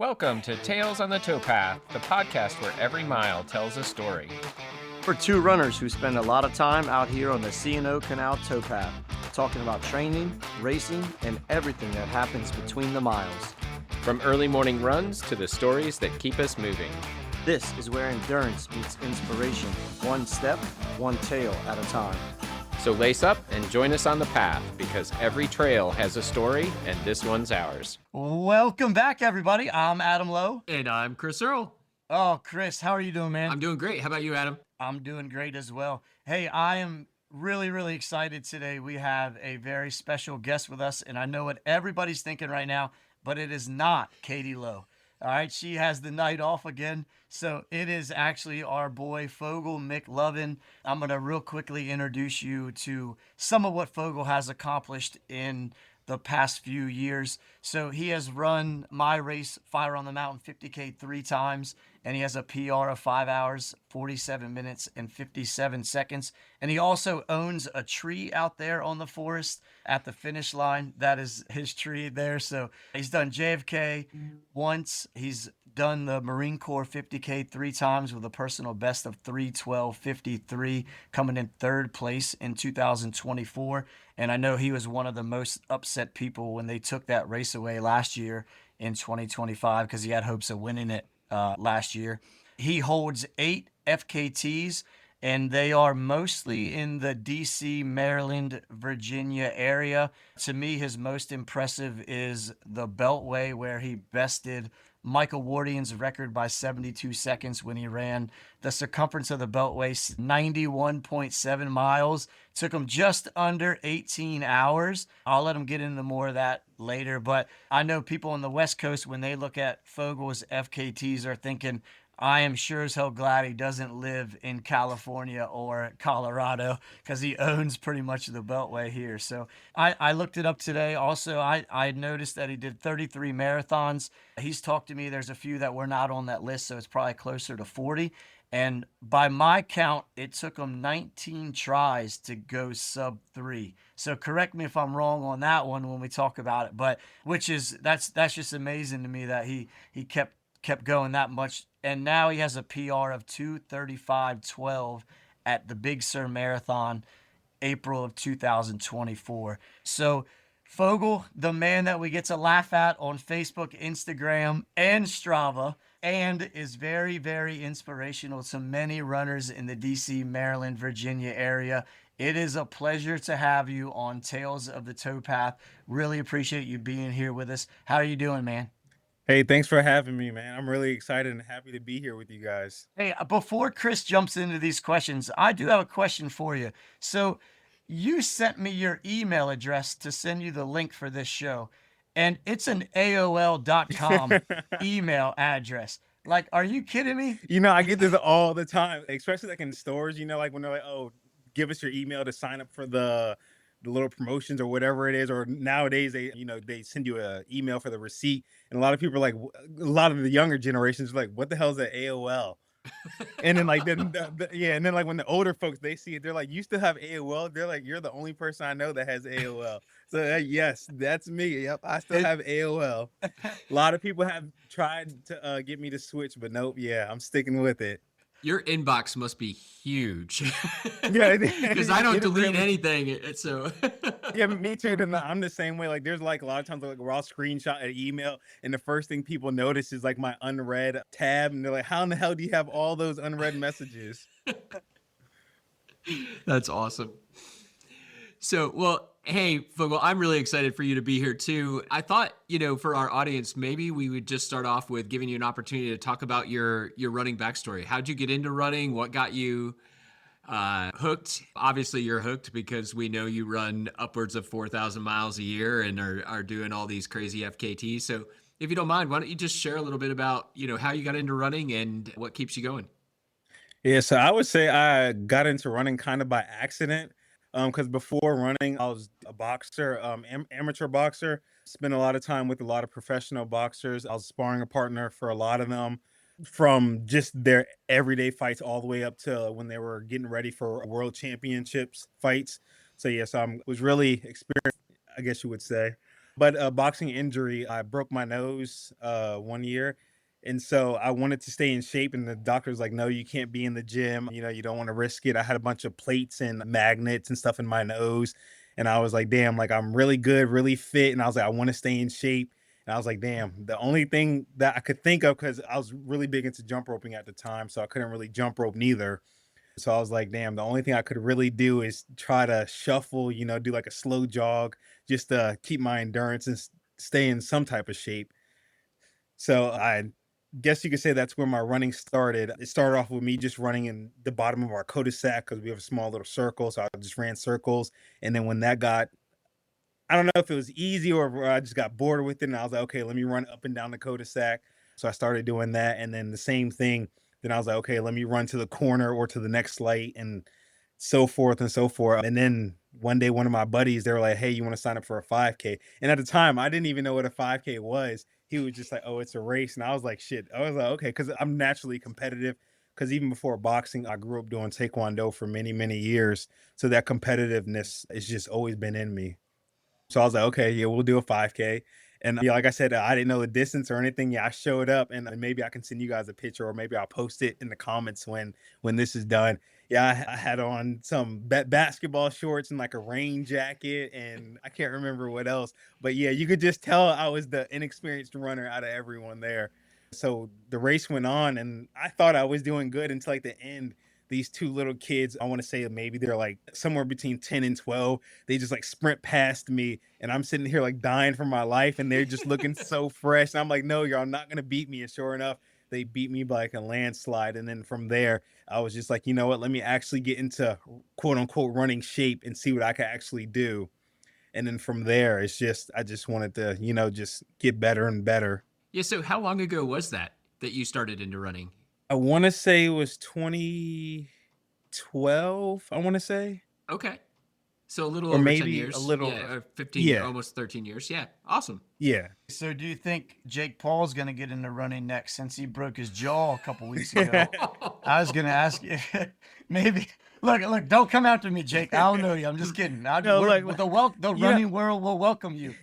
Welcome to Tales on the Towpath, the podcast where every mile tells a story. We're two runners who spend a lot of time out here on the C&O Canal Towpath, talking about training, racing, and everything that happens between the miles. From early morning runs to the stories that keep us moving. This is where endurance meets inspiration, one step, one tail at a time. So lace up and join us on the path, because every trail has a story, and this one's ours. Welcome back, everybody. I'm Adam Lowe. And I'm Chris Earl. Oh, Chris, how are you doing, man? I'm doing great. How about you, Adam? I'm doing great as well. Hey, I am really excited today. We have a very special guest with us, and I know what everybody's thinking right now, but it is not Katie Lowe. All right, she has the night off again, so it is actually our boy Fogell McLoving. I'm going to real quickly introduce you to some of what Fogell has accomplished in the past few years. So he has run my race, Fire on the Mountain 50K 3 times, and he has a PR of 5 hours, 47 minutes, and 57 seconds. And he also owns a tree out there on the forest at the finish line. That is his tree there. So he's done JFK once. He's done the Marine Corps 50K 3 times with a personal best of 3:12:53, coming in third place in 2024. And I know he was one of the most upset people when they took that race away last year in 2025 because he had hopes of winning it last year. He holds 8 FKTs, and they are mostly in the DC, Maryland, Virginia area. To me, his most impressive is the Beltway, where he bested Michael Wardian's record by 72 seconds when he ran the circumference of the Beltway, 91.7 miles. Took him just under 18 hours. I'll let him get into more of that later, but I know people on the West Coast, when they look at Fogell's FKTs, are thinking, I am sure as hell glad he doesn't live in California or Colorado because he owns pretty much the Beltway here. So I looked it up today. Also, I noticed that he did 33 marathons. He's talked to me. There's a few that were not on that list, so it's probably closer to 40. And by my count, it took him 19 tries to go sub 3. So correct me if I'm wrong on that one when we talk about it. But that's just amazing to me that he kept going that much. And now he has a PR of 2:35:12 at the Big Sur Marathon, April of 2024. So Fogell, the man that we get to laugh at on Facebook, Instagram, and Strava, and is very inspirational to many runners in the DC, Maryland, Virginia area. It is a pleasure to have you on Tales of the Towpath. Really appreciate you being here with us. How are you doing, man? Hey, thanks for having me, man. I'm really excited and happy to be here with you guys. Hey, before Chris jumps into these questions, I do have a question for you. So you sent me your email address to send you the link for this show, and it's an AOL.com email address. Like, are you kidding me? I get this all the time, especially like in stores, like when they're like, oh, give us your email to sign up for the little promotions or whatever it is. Or nowadays they send you an email for the receipt. And a lot of people are like, a lot of the younger generations are like, what the hell is that AOL? And then like and then like when the older folks, they see it, they're like, you still have AOL? They're like, you're the only person I know that has AOL. So yes, that's me. Yep, I still have AOL. A lot of people have tried to get me to switch, but nope. Yeah, I'm sticking with it. Your inbox must be huge. Yeah, because I don't delete anything. So yeah, me too. I'm the same way. Like there's like a lot of times like where I'll screenshot an email and the first thing people notice is like my unread tab, and they're like, how in the hell do you have all those unread messages? That's awesome. So, well, hey, Fogell, I'm really excited for you to be here too. I thought, for our audience, maybe we would just start off with giving you an opportunity to talk about your running backstory. How'd you get into running? What got you hooked? Obviously, you're hooked because we know you run upwards of 4,000 miles a year and are doing all these crazy FKTs. So if you don't mind, why don't you just share a little bit about, how you got into running and what keeps you going? Yeah, so I would say I got into running kind of by accident. Because before running, I was a boxer, amateur boxer. Spent a lot of time with a lot of professional boxers. I was sparring a partner for a lot of them, from just their everyday fights all the way up to when they were getting ready for world championships fights. So yes, I was really experienced, I guess you would say. But a boxing injury, I broke my nose 1 year. And so I wanted to stay in shape. And the doctor was like, no, you can't be in the gym. You don't want to risk it. I had a bunch of plates and magnets and stuff in my nose. And I was like, damn, like I'm really good, really fit. And I was like, I want to stay in shape. And I was like, damn, the only thing that I could think of, because I was really big into jump roping at the time. So I couldn't really jump rope neither. So I was like, damn, the only thing I could really do is try to shuffle, do like a slow jog just to keep my endurance and stay in some type of shape. So I guess you could say that's where my running started. It started off with me just running in the bottom of our cul-de-sac because we have a small little circle. So I just ran circles. And then when that got, I don't know if it was easy or I just got bored with it. And I was like, okay, let me run up and down the cul-de-sac. So I started doing that. And then the same thing. Then I was like, okay, let me run to the corner or to the next light and so forth and so forth. And then one day, one of my buddies, they were like, hey, you want to sign up for a 5K? And at the time, I didn't even know what a 5K was. He was just like, oh, it's a race. And I was like, shit. I was like, okay, because I'm naturally competitive. Because even before boxing, I grew up doing Taekwondo for many, many years. So that competitiveness has just always been in me. So I was like, okay, yeah, we'll do a 5K. And yeah, like I said, I didn't know the distance or anything. Yeah, I showed up, and maybe I can send you guys a picture, or maybe I'll post it in the comments when this is done. Yeah, I had on some basketball shorts and like a rain jacket, and I can't remember what else. But yeah, you could just tell I was the inexperienced runner out of everyone there. So the race went on, and I thought I was doing good until like the end. These two little kids, I want to say maybe they're like somewhere between 10 and 12. They just like sprint past me, and I'm sitting here like dying for my life, and they're just looking so fresh. And I'm like, no, y'all not gonna beat me. And sure enough, they beat me by like a landslide. And then from there, I was just like, you know what? Let me actually get into quote unquote running shape and see what I can actually do. And then from there, it's just I just wanted to, just get better and better. Yeah. So how long ago was that you started into running? I want to say it was 2012. I want to say, Okay. So a little or over 10 maybe a years. little, Yeah. Or 15, yeah, almost 13 years. Yeah. Awesome. yeah. So do you think Jake Paul's going to get into running next since he broke his jaw a couple weeks ago? I was going to ask you, maybe. Look, don't come after me, Jake. I don't know you. I'm just kidding. No, look, The you know, running world will welcome you.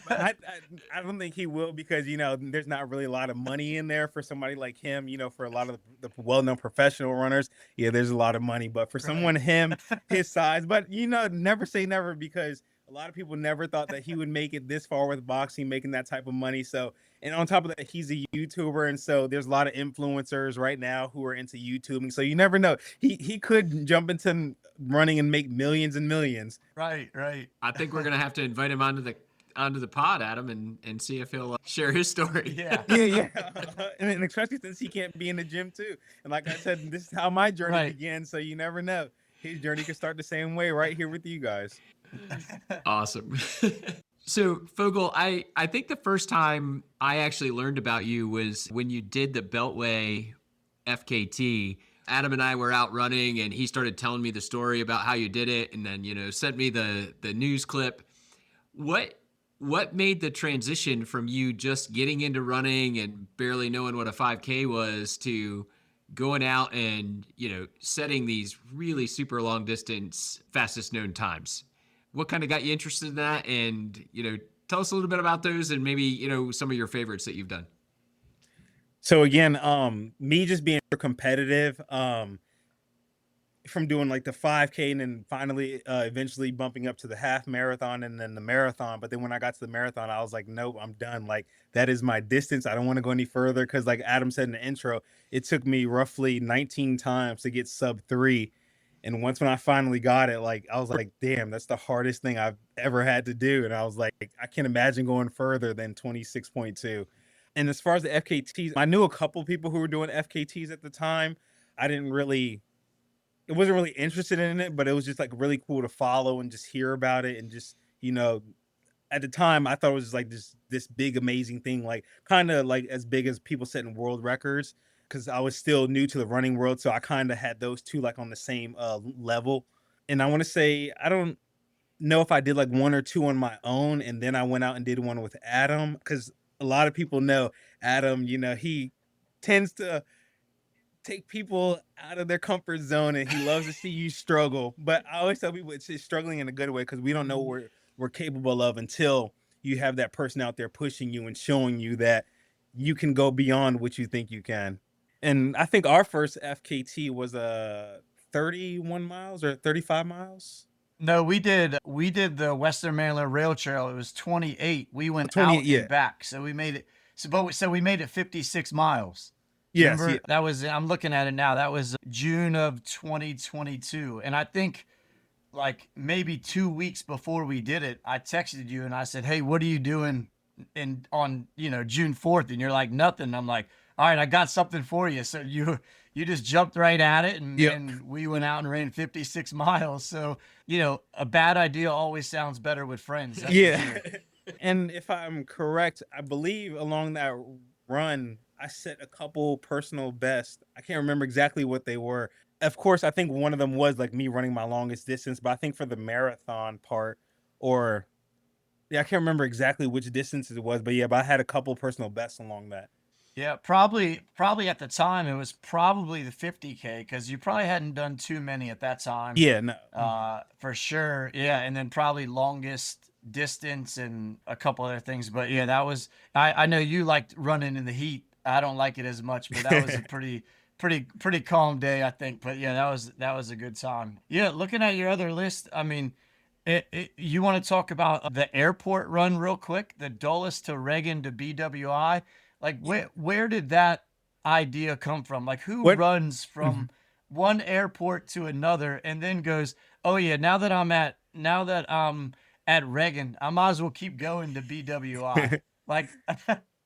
but I don't think he will because there's not really a lot of money in there for somebody like him. For a lot of the well-known professional runners, yeah, there's a lot of money. But for someone his size, but never say never because a lot of people never thought that he would make it this far with boxing, making that type of money. So, and on top of that, he's a YouTuber, and so there's a lot of influencers right now who are into YouTubing. So you never know. He could jump into running and make millions and millions. Right, right. I think we're gonna have to invite him onto the pod, Adam, and see if he'll share his story. Yeah. Yeah. And especially since he can't be in the gym too. And like I said, this is how my journey Right. began. So you never know. His journey could start the same way right here with you guys. Awesome. So Fogell, I think the first time I actually learned about you was when you did the Beltway FKT. Adam and I were out running, and he started telling me the story about how you did it, and then sent me the news clip. What made the transition from you just getting into running and barely knowing what a 5K was to going out and setting these really super long distance fastest known times? What kind of got you interested in that? And, tell us a little bit about those and maybe, some of your favorites that you've done. So again, me just being competitive, from doing like the 5K and then finally eventually bumping up to the half marathon and then the marathon. But then when I got to the marathon, I was like, nope, I'm done. Like that is my distance. I don't want to go any further because like Adam said in the intro, it took me roughly 19 times to get sub 3. And once when I finally got it, like I was like, damn, that's the hardest thing I've ever had to do. And I was like, I can't imagine going further than 26.2. And as far as the FKTs, I knew a couple people who were doing FKTs at the time. I didn't really it wasn't really interested in it, but it was just like really cool to follow and just hear about it and just, at the time I thought it was like this big amazing thing, like kind of like as big as people setting world records because I was still new to the running world. So I kind of had those two like on the same level. And I want to say I don't know if I did like one or two on my own and then I went out and did one with Adam because a lot of people know Adam, he tends to take people out of their comfort zone and he loves to see you struggle. But I always tell people it's struggling in a good way because we don't know what we're capable of until you have that person out there pushing you and showing you that you can go beyond what you think you can. And I think our first FKT was 31 miles or 35 miles. No, we did the Western Maryland Rail Trail. It was 28. We went 28, out yeah. and back. So we made it so we made it 56 miles. Yes, yeah. Remember, that was, I'm looking at it now. That was June of 2022. And I think like maybe 2 weeks before we did it, I texted you and I said, "Hey, what are you doing on, June 4th?" And you're like, "Nothing." I'm like, "All right, I got something for you." So you just jumped right at it, and, Yep. and we went out and ran 56 miles. So, a bad idea always sounds better with friends. That's for Yeah. sure. And if I'm correct, I believe along that run, I set a couple personal bests. I can't remember exactly what they were. Of course, I think one of them was like me running my longest distance, but I think for the marathon part, or yeah, I can't remember exactly which distance it was, but yeah, but I had a couple personal bests along that. Yeah, probably at the time it was probably the 50K because you probably hadn't done too many at that time. Yeah, no. For sure. Yeah, and then probably longest distance and a couple other things. But yeah, that was, I know you liked running in the heat. I don't like it as much, but that was a pretty calm day, I think. But yeah, that was a good time. Yeah, looking at your other list, I mean, you want to talk about the airport run real quick, the Dulles to Reagan to BWI? Like where did that idea come from? Like who What? runs Mhm. from one airport to another and then goes, "Oh yeah, now that I'm at Reagan, I might as well keep going to BWI." Like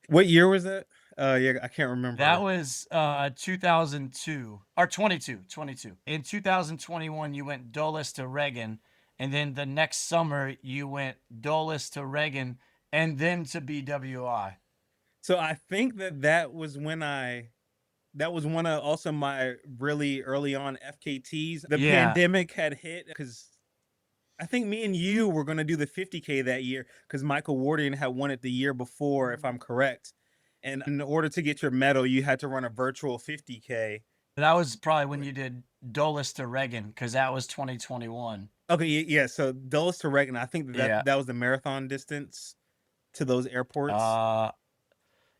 What year was that? Yeah, I can't that remember. was 2002 or 22. In 2021 you went Dulles to Reagan, and then the next summer you went Dulles to Reagan and then to BWI. So I think that was when that was one of also my really early on FKTs. The Yeah. pandemic had hit because I think me and you were going to do the 50K that year because Michael Wardian had won it the year before, if I'm correct. And in order to get your medal, you had to run a virtual 50K. That was probably when you did Dulles to Reagan because that was 2021. Okay, yeah. So Dulles to Reagan, I think Yeah. that was the marathon distance to those airports. Uh,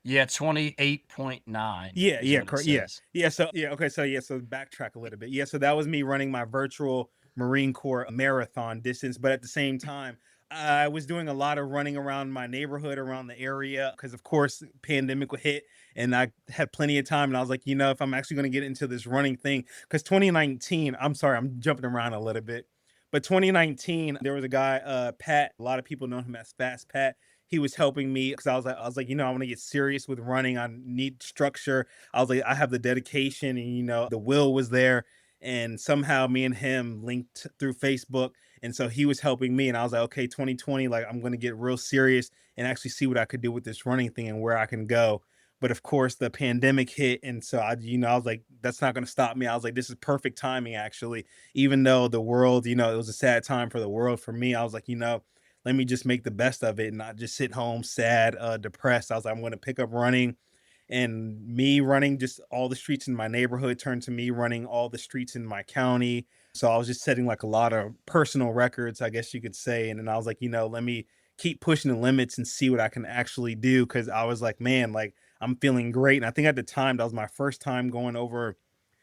yeah, 28.9 Yeah, is yeah, what it correct. Yeah, says. yeah. So yeah, okay. So yeah, so backtrack a little bit. Yeah, so that was me running my virtual Marine Corps marathon distance, but at the same time, I was doing a lot of running around my neighborhood, around the area, because of course, pandemic would hit, and I had plenty of time, and I was like, if I'm actually going to get into this running thing, because 2019, I'm sorry, I'm jumping around a little bit, but 2019, there was a guy, Pat. A lot of people know him as Fast Pat. He was helping me because I was like, I want to get serious with running. I need structure. I was like, I have the dedication, and the will was there. And somehow me and him linked through Facebook. And so he was helping me. And I was like, okay, 2020, like I'm gonna get real serious and actually see what I could do with this running thing and where I can go. But of course the pandemic hit. And so I was like, that's not gonna stop me. I was like, this is perfect timing, actually. Even though the world, it was a sad time for the world. For me, I was like, let me just make the best of it and not just sit home sad, depressed. I was like, I'm going to pick up running, and me running just all the streets in my neighborhood turned to me running all the streets in my county. So I was just setting like a lot of personal records, I guess you could say. And then I was like, let me keep pushing the limits and see what I can actually do. Cause I was like, man, like I'm feeling great. And I think at the time that was my first time going over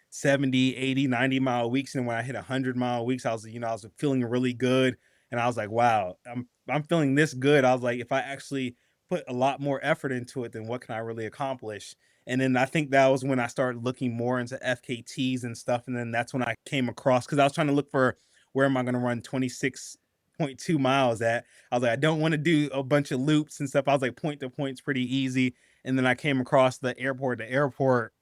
70, 80, 90 mile weeks. And when I hit 100 mile weeks, I was feeling really good. And I was like, wow, I'm feeling this good. I was like, if I actually put a lot more effort into it, then what can I really accomplish? And then I think that was when I started looking more into FKTs and stuff. And then that's when I came across, because I was trying to look for where am I going to run 26.2 miles at. I was like, I don't want to do a bunch of loops and stuff. I was like, point to point's pretty easy. And then I came across the airport to airport,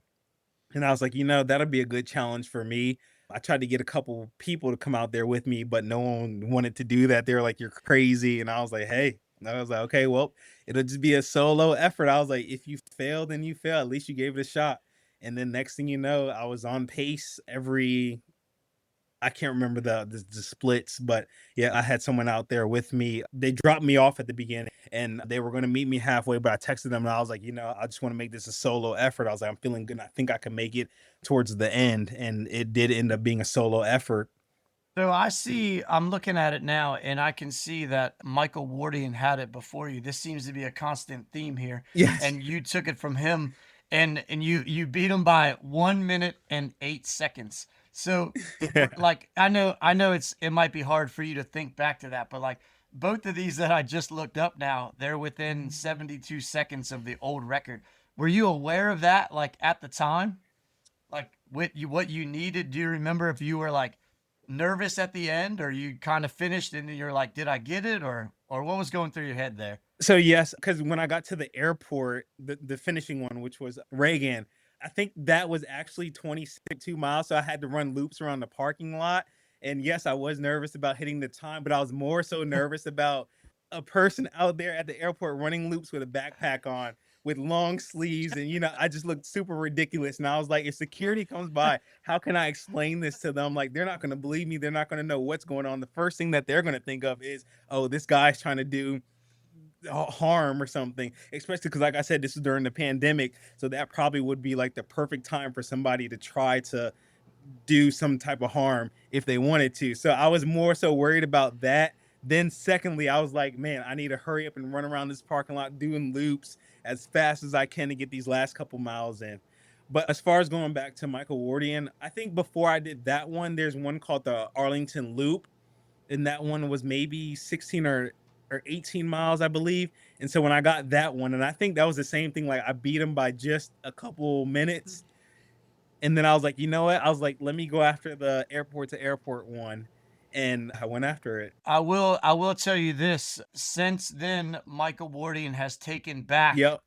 and I was like, that'll be a good challenge for me. I tried to get a couple people to come out there with me, but no one wanted to do that. They were like, you're crazy. And I was like, hey, and I was like, okay, well, it'll just be a solo effort. I was like, if you fail, then you fail. At least you gave it a shot. And then next thing you know, I was on pace every, I can't remember the splits, but yeah, I had someone out there with me. They dropped me off at the beginning, and they were going to meet me halfway, but I texted them and I was like, I just want to make this a solo effort. I was like, I'm feeling good. I think I can make it towards the end. And it did end up being a solo effort. So I'm looking at it now, and I can see that Michael Wardian had it before you. This seems to be a constant theme here, Yes. and you took it from him, and you beat him by 1 minute and 8 seconds. So, like, I know it might be hard for you to think back to that, but like both of these that I just looked up now, they're within 72 seconds of the old record. Were you aware of that, like at the time? Like what you needed? Do you remember if you were like nervous at the end, or you kind of finished and you're like, did I get it, or what was going through your head there? So yes, because when I got to the airport, the finishing one, which was Reagan, I think that was actually 22 miles. So I had to run loops around the parking lot. And yes, I was nervous about hitting the time, but I was more so nervous about a person out there at the airport running loops with a backpack on with long sleeves. And I just looked super ridiculous. And I was like, if security comes by, how can I explain this to them? Like, they're not going to believe me. They're not going to know what's going on. The first thing that they're going to think of is, oh, this guy's trying to do harm or something, especially because like I said, this is during the pandemic, so that probably would be like the perfect time for somebody to try to do some type of harm if they wanted to. So I was more so worried about that. Then secondly, I was like, man, I need to hurry up and run around this parking lot doing loops as fast as I can to get these last couple miles in. But as far as going back to Michael Wardian, I think before I did that one, there's one called the Arlington Loop, and that one was maybe 16 or 18 miles, I believe. And so when I got that one, and I think that was the same thing, like I beat him by just a couple minutes. And then I was like, you know what? I was like, let me go after the airport to airport one. And I went after it. I will tell you this. Since then, Michael Wardian has taken back Yep.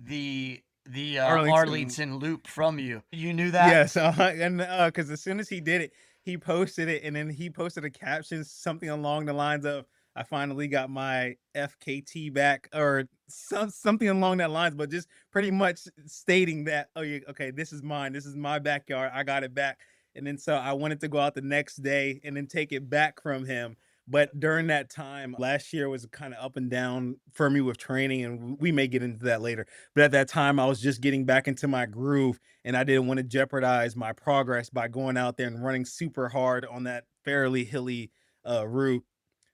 the Arlington. Arlington loop from you. You knew that? Yes, and because as soon as he did it, he posted it, and then he posted a caption, something along the lines of, "I finally got my FKT back," or something along that lines, but just pretty much stating that, "Oh, yeah, okay, this is mine. This is my backyard. I got it back." And then so I wanted to go out the next day and then take it back from him. But during that time, last year was kind of up and down for me with training, and we may get into that later. But at that time, I was just getting back into my groove, and I didn't want to jeopardize my progress by going out there and running super hard on that fairly hilly route.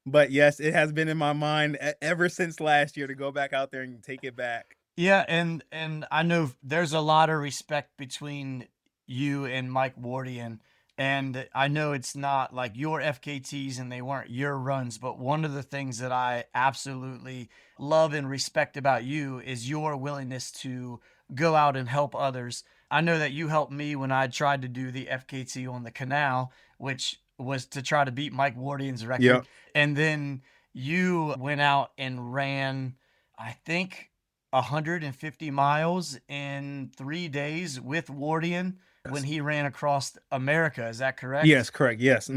But yes, it has been in my mind ever since last year to go back out there and take it back. Yeah, and I know there's a lot of respect between you and Mike Wardian, and I know it's not like your FKTs and they weren't your runs, but one of the things that I absolutely love and respect about you is your willingness to go out and help others. I know that you helped me when I tried to do the FKT on the canal, which was to try to beat Mike Wardian's record, Yep. and then you went out and ran, I think, 150 miles in 3 days with Wardian when Yes. he ran across America. Is that correct? Yes, correct. Yes.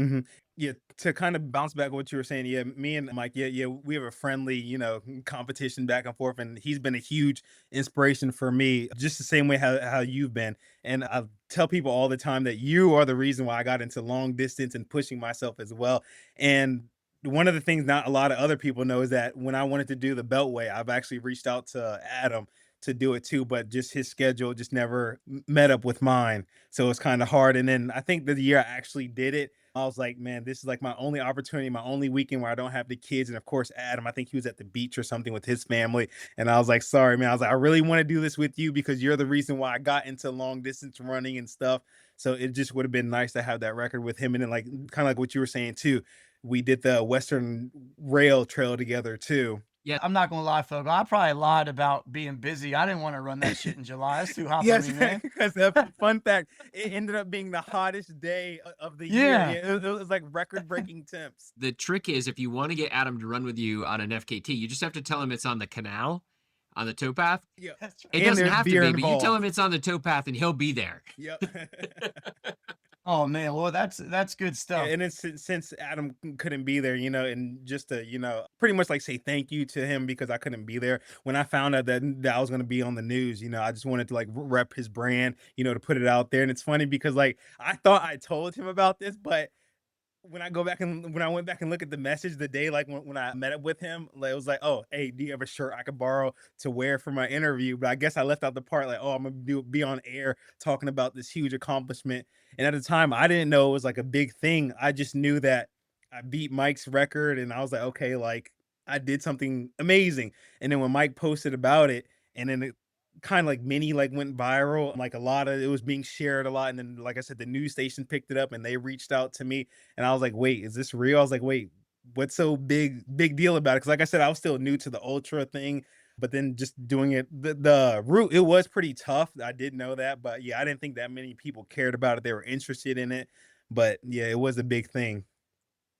Yeah, to kind of bounce back what you were saying, yeah, me and Mike, yeah, we have a friendly, competition back and forth, and he's been a huge inspiration for me, just the same way how you've been. And I tell people all the time that you are the reason why I got into long distance and pushing myself as well. And one of the things not a lot of other people know is that when I wanted to do the Beltway, I've actually reached out to Adam to do it too, but just his schedule just never met up with mine. So it's kind of hard. And then I think the year I actually did it, I was like, man, this is like my only opportunity, my only weekend where I don't have the kids. And of course, Adam, I think he was at the beach or something with his family. And I was like, sorry, man. I was like, I really want to do this with you because you're the reason why I got into long distance running and stuff. So it just would have been nice to have that record with him. And then, like, kind of like what you were saying too, we did the Western Rail Trail together too. Yeah, I'm not gonna lie, folks. I probably lied about being busy. I didn't want to run that shit in July. That's too hot for Yes, me, man. because fun fact, it ended up being the hottest day of the year. Yeah. Yeah, it was like record-breaking temps. the trick is if you want to get Adam to run with you on an FKT, you just have to tell him it's on the canal, on the towpath. Yeah, That's right. It and doesn't there's have to beer be, but you tell involved. him it's on the towpath and he'll be there. Yep. Oh man, well that's good Yeah, stuff. and then since Adam couldn't be there, and just to pretty much like say thank you to him because I couldn't be there. When I found out that I was going to be on the news, I just wanted to like rep his brand, to put it out there. And it's funny because like I thought I told him about this, but when I go back and when I went back and look at the message the day, like when I met up with him, like, it was like, oh, hey, do you have a shirt I could borrow to wear for my interview? But I guess I left out the part like, oh, I'm gonna be on air talking about this huge accomplishment. And at the time, I didn't know it was like a big thing. I just knew that I beat Mike's record, and I was like, okay, like I did something amazing. And then when Mike posted about it, and then it kind of like mini like went viral, like a lot of it was being shared a lot. And then, like I said, the news station picked it up and they reached out to me, and I was like, wait, is this real? I was like, wait, what's so big deal about it? Because like I said, I was still new to the ultra thing, but then just doing it, the route, it was pretty tough. I did know that, but yeah, I didn't think that many people cared about it. They were interested in it, but yeah, it was a big thing.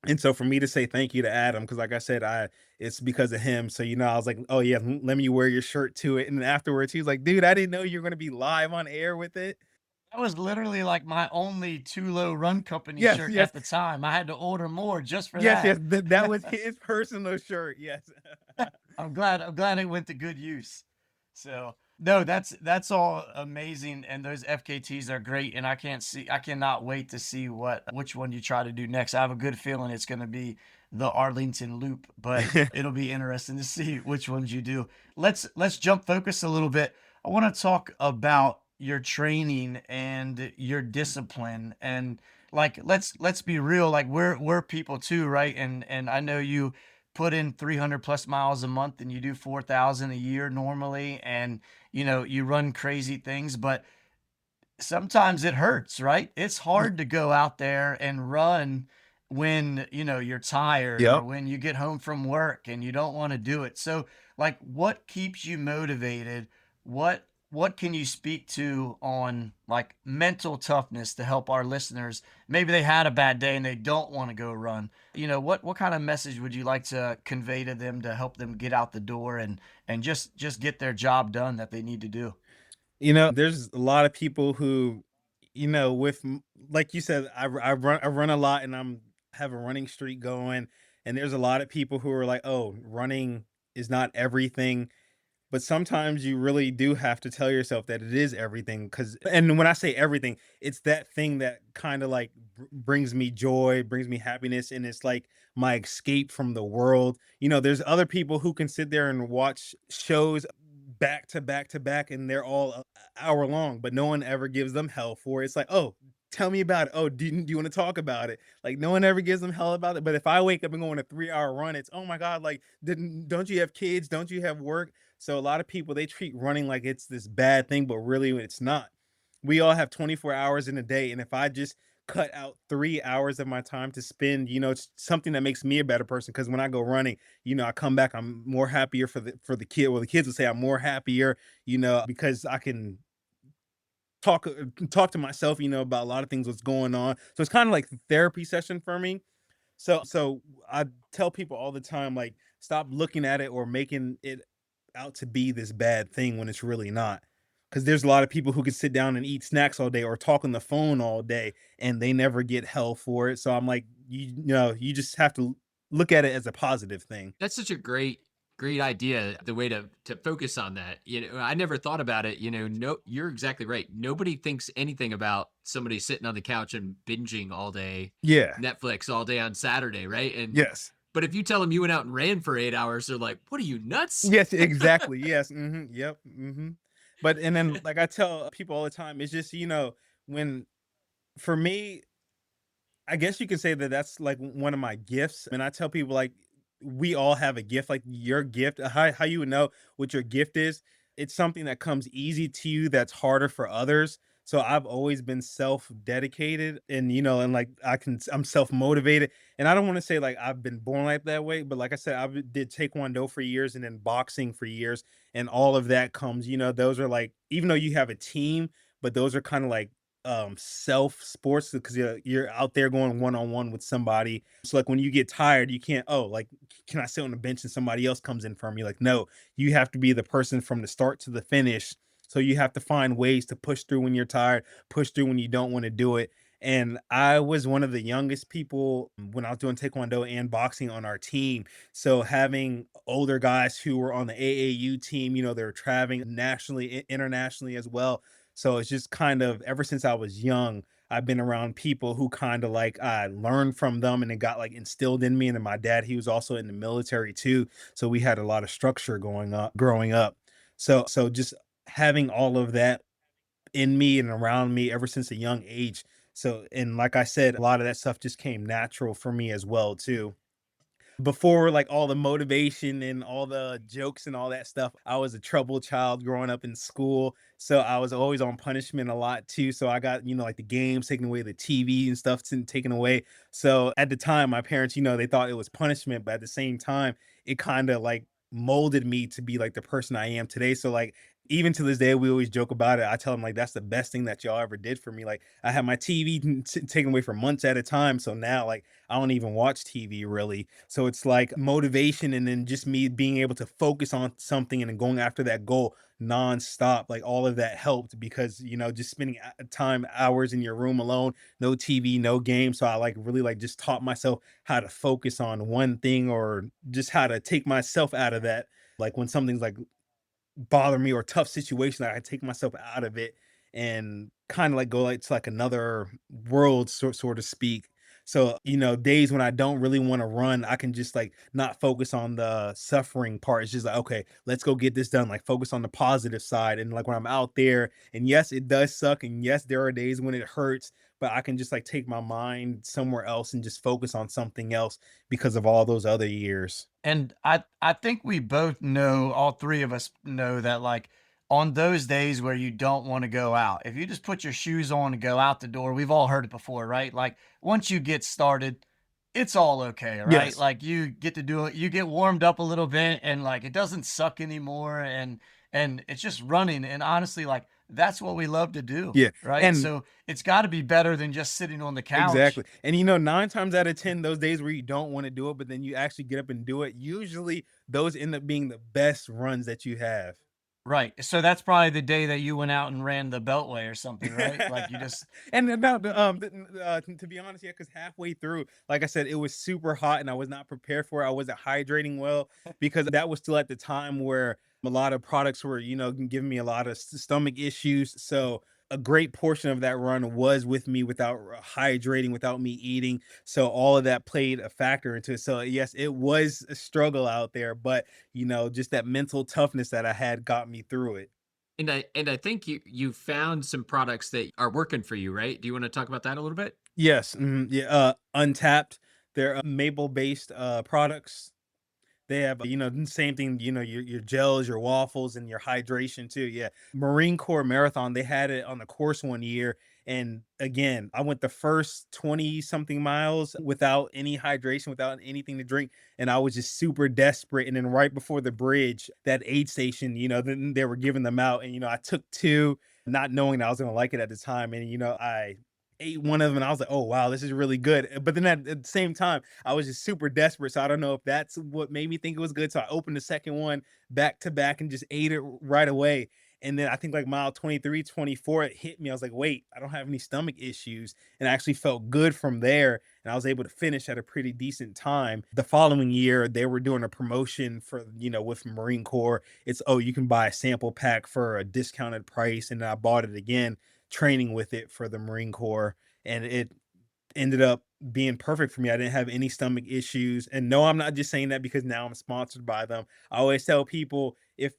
And so for me to say thank you to Adam, because like I said, it's because of him. So I was like, oh yeah, let me wear your shirt to it. And then afterwards, he was like, dude, I didn't know you were gonna be live on air with it. That was literally like my only Too Low Run Company Yes, shirt yes, at the time. I had to order more just for yes, that. yes. That was his personal shirt. Yes. I'm glad it went to good use. So no, that's all amazing, and those FKTs are great, and I cannot wait to see which one you try to do next. I have a good feeling it's going to be the Arlington Loop, but it'll be interesting to see which ones you do. Let's jump focus a little bit. I want to talk about your training and your discipline, and like let's be real, like we're people too, right? And I know you put in 300 plus miles a month and you do 4,000 a year normally, and you run crazy things, but sometimes it hurts, right? It's hard to go out there and run when you're tired, or Yep. when you get home from work and you don't want to do it. So like, what keeps you motivated? What can you speak to on like mental toughness to help our listeners? Maybe they had a bad day and they don't want to go run. What kind of message would you like to convey to them to help them get out the door and just get their job done that they need to do? There's a lot of people who, like you said, I run a lot, and I'm have a running streak going. And there's a lot of people who are like, oh, running is not everything. But sometimes you really do have to tell yourself that it is everything. And when I say everything, it's that thing that kind of like brings me joy, brings me happiness, and it's like my escape from the world. There's other people who can sit there and watch shows back to back to back, and they're all a hour long, but no one ever gives them hell for it. It's like, oh, tell me about it. Oh, do you want to talk about it? Like, no one ever gives them hell about it. But if I wake up and go on a 3 hour run, it's, oh my God, like, don't you have kids? Don't you have work? So a lot of people, they treat running like it's this bad thing, but really it's not. We all have 24 hours in a day, and if I just cut out 3 hours of my time to spend, it's something that makes me a better person. Because when I go running, I come back, I'm more happier for the kid. Well, the kids would say I'm more happier, because I can talk talk to myself, about a lot of things what's going on. So it's kind of like a therapy session for me. So I tell people all the time, like, stop looking at it or making it out to be this bad thing when it's really not. Because there's a lot of people who can sit down and eat snacks all day or talk on the phone all day, and they never get hell for it. So I'm like, you just have to look at it as a positive thing. That's such a great idea, the way to focus on that. I never thought about it. No, you're exactly right. Nobody thinks anything about somebody sitting on the couch and binging all day, Yeah. Netflix all day on Saturday, right? And Yes. but if you tell them you went out and ran for 8 hours, they're like, "What are you, nuts?" Yes. Exactly. Yes. Yep. But and then, like I tell people all the time, it's just, when for me, I guess you could say that that's like one of my gifts. And I tell people, like, we all have a gift. Like, your gift, how you would know what your gift is. It's something that comes easy to you that's harder for others. So I've always been self-dedicated, and and like I'm self-motivated. And I don't want to say like I've been born like that way, but like I said, did taekwondo for years and then boxing for years, and all of that comes, those are like, even though you have a team, but those are kind of like self sports, because you're out there going one on one with somebody. So like when you get tired, you can't, oh, like, can I sit on the bench and somebody else comes in for me? Like, no, you have to be the person from the start to the finish. So you have to find ways to push through when you're tired, push through when you don't want to do it. And I was one of the youngest people when I was doing taekwondo and boxing on our team. So having older guys who were on the AAU team, they were traveling nationally, internationally as well. So it's just kind of, ever since I was young, I've been around people who kind of like I learned from them and it got like instilled in me. And then my dad, he was also in the military too. So we had a lot of structure going up growing up. So just having all of that in me and around me ever since a young age. So, and like I said, a lot of that stuff just came natural for me as well too. Before like all the motivation and all the jokes and all that stuff, I was a troubled child growing up in school. So I was always on punishment a lot too. So I got, like the games taken away, the TV and stuff taken away. So at the time, my parents, they thought it was punishment, but at the same time, it kind of like molded me to be like the person I am today. So like even to this day, we always joke about it. I tell them like that's the best thing that y'all ever did for me. Like I had my TV taken away for months at a time. So now like I don't even watch TV really. So it's like motivation and then just me being able to focus on something and then going after that goal nonstop. Like all of that helped because, just spending time hours in your room alone, no TV, no game. So I like really like just taught myself how to focus on one thing or just how to take myself out of that. Like when something's like bother me or tough situation, I take myself out of it and kind of like go like to like another world, so to speak. So, days when I don't really want to run, I can just like not focus on the suffering part. It's just like, okay, let's go get this done. Like focus on the positive side. And like when I'm out there, and yes, it does suck. And yes, there are days when it hurts, but I can just like take my mind somewhere else and just focus on something else because of all those other years. And I think we both know, all three of us know that like on those days where you don't want to go out, if you just put your shoes on and go out the door, we've all heard it before, right? Like once you get started, it's all okay, right? Yes. Like you get to do it, you get warmed up a little bit and like it doesn't suck anymore and it's just running. And honestly, like that's what we love to do, Yeah. right? And So it's got to be better than just sitting on the couch. exactly. And 9 times out of 10, those days where you don't want to do it, but then you actually get up and do it, usually those end up being the best runs that you have. Right. So that's probably the day that you went out and ran the Beltway or something, right? Like you just And about to be honest, yeah, because halfway through, like I said, it was super hot and I was not prepared for it. I wasn't hydrating well because that was still at the time where a lot of products were, giving me a lot of stomach issues. So a great portion of that run was with me without hydrating, without me eating. So all of that played a factor into it. So yes, it was a struggle out there, but just that mental toughness that I had got me through it. And I think you found some products that are working for you, right? Do you want to talk about that a little bit? Yes, yeah, Untapped, they're, Maple-based, products. They have, the same thing, your gels, your waffles, and your hydration too. Yeah. Marine Corps Marathon, they had it on the course one year. And again, I went the first 20 something miles without any hydration, without anything to drink. And I was just super desperate. And then right before the bridge, that aid station, then they were giving them out. And, I took two, not knowing I was going to like it at the time. And, I ate one of them and I was like, oh, wow, this is really good. But then at the same time, I was just super desperate. So I don't know if that's what made me think it was good. So I opened the second one back to back and just ate it right away. And then I think like mile 23, 24, it hit me. I was like, wait, I don't have any stomach issues. And I actually felt good from there. And I was able to finish at a pretty decent time. The following year, they were doing a promotion for, with Marine Corps. It's, oh, you can buy a sample pack for a discounted price. And I bought it again, training with it for the Marine Corps. And it ended up being perfect for me. I didn't have any stomach issues. And no, I'm not just saying that because now I'm sponsored by them. I always tell people if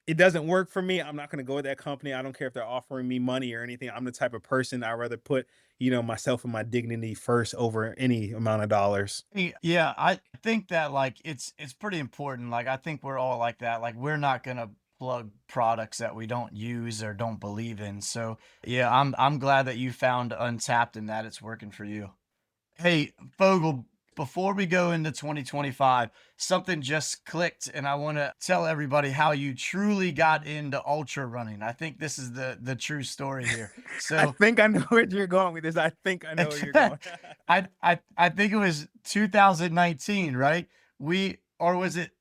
it doesn't work for me, I'm not going to go with that company. I don't care if they're offering me money or anything. I'm the type of person I'd rather put, myself and my dignity first over any amount of dollars. Yeah, I think that like it's pretty important. Like I think we're all like that. Like we're not gonna plug products that we don't use or don't believe in. So yeah, I'm glad that you found Untapped and that it's working for you. Hey, Fogel, before we go into 2025, something just clicked and I want to tell everybody how you truly got into ultra running. I think this is the true story here. I So think I know where you're going with this. I think I know where you're going. I think it was 2019, right? Or was it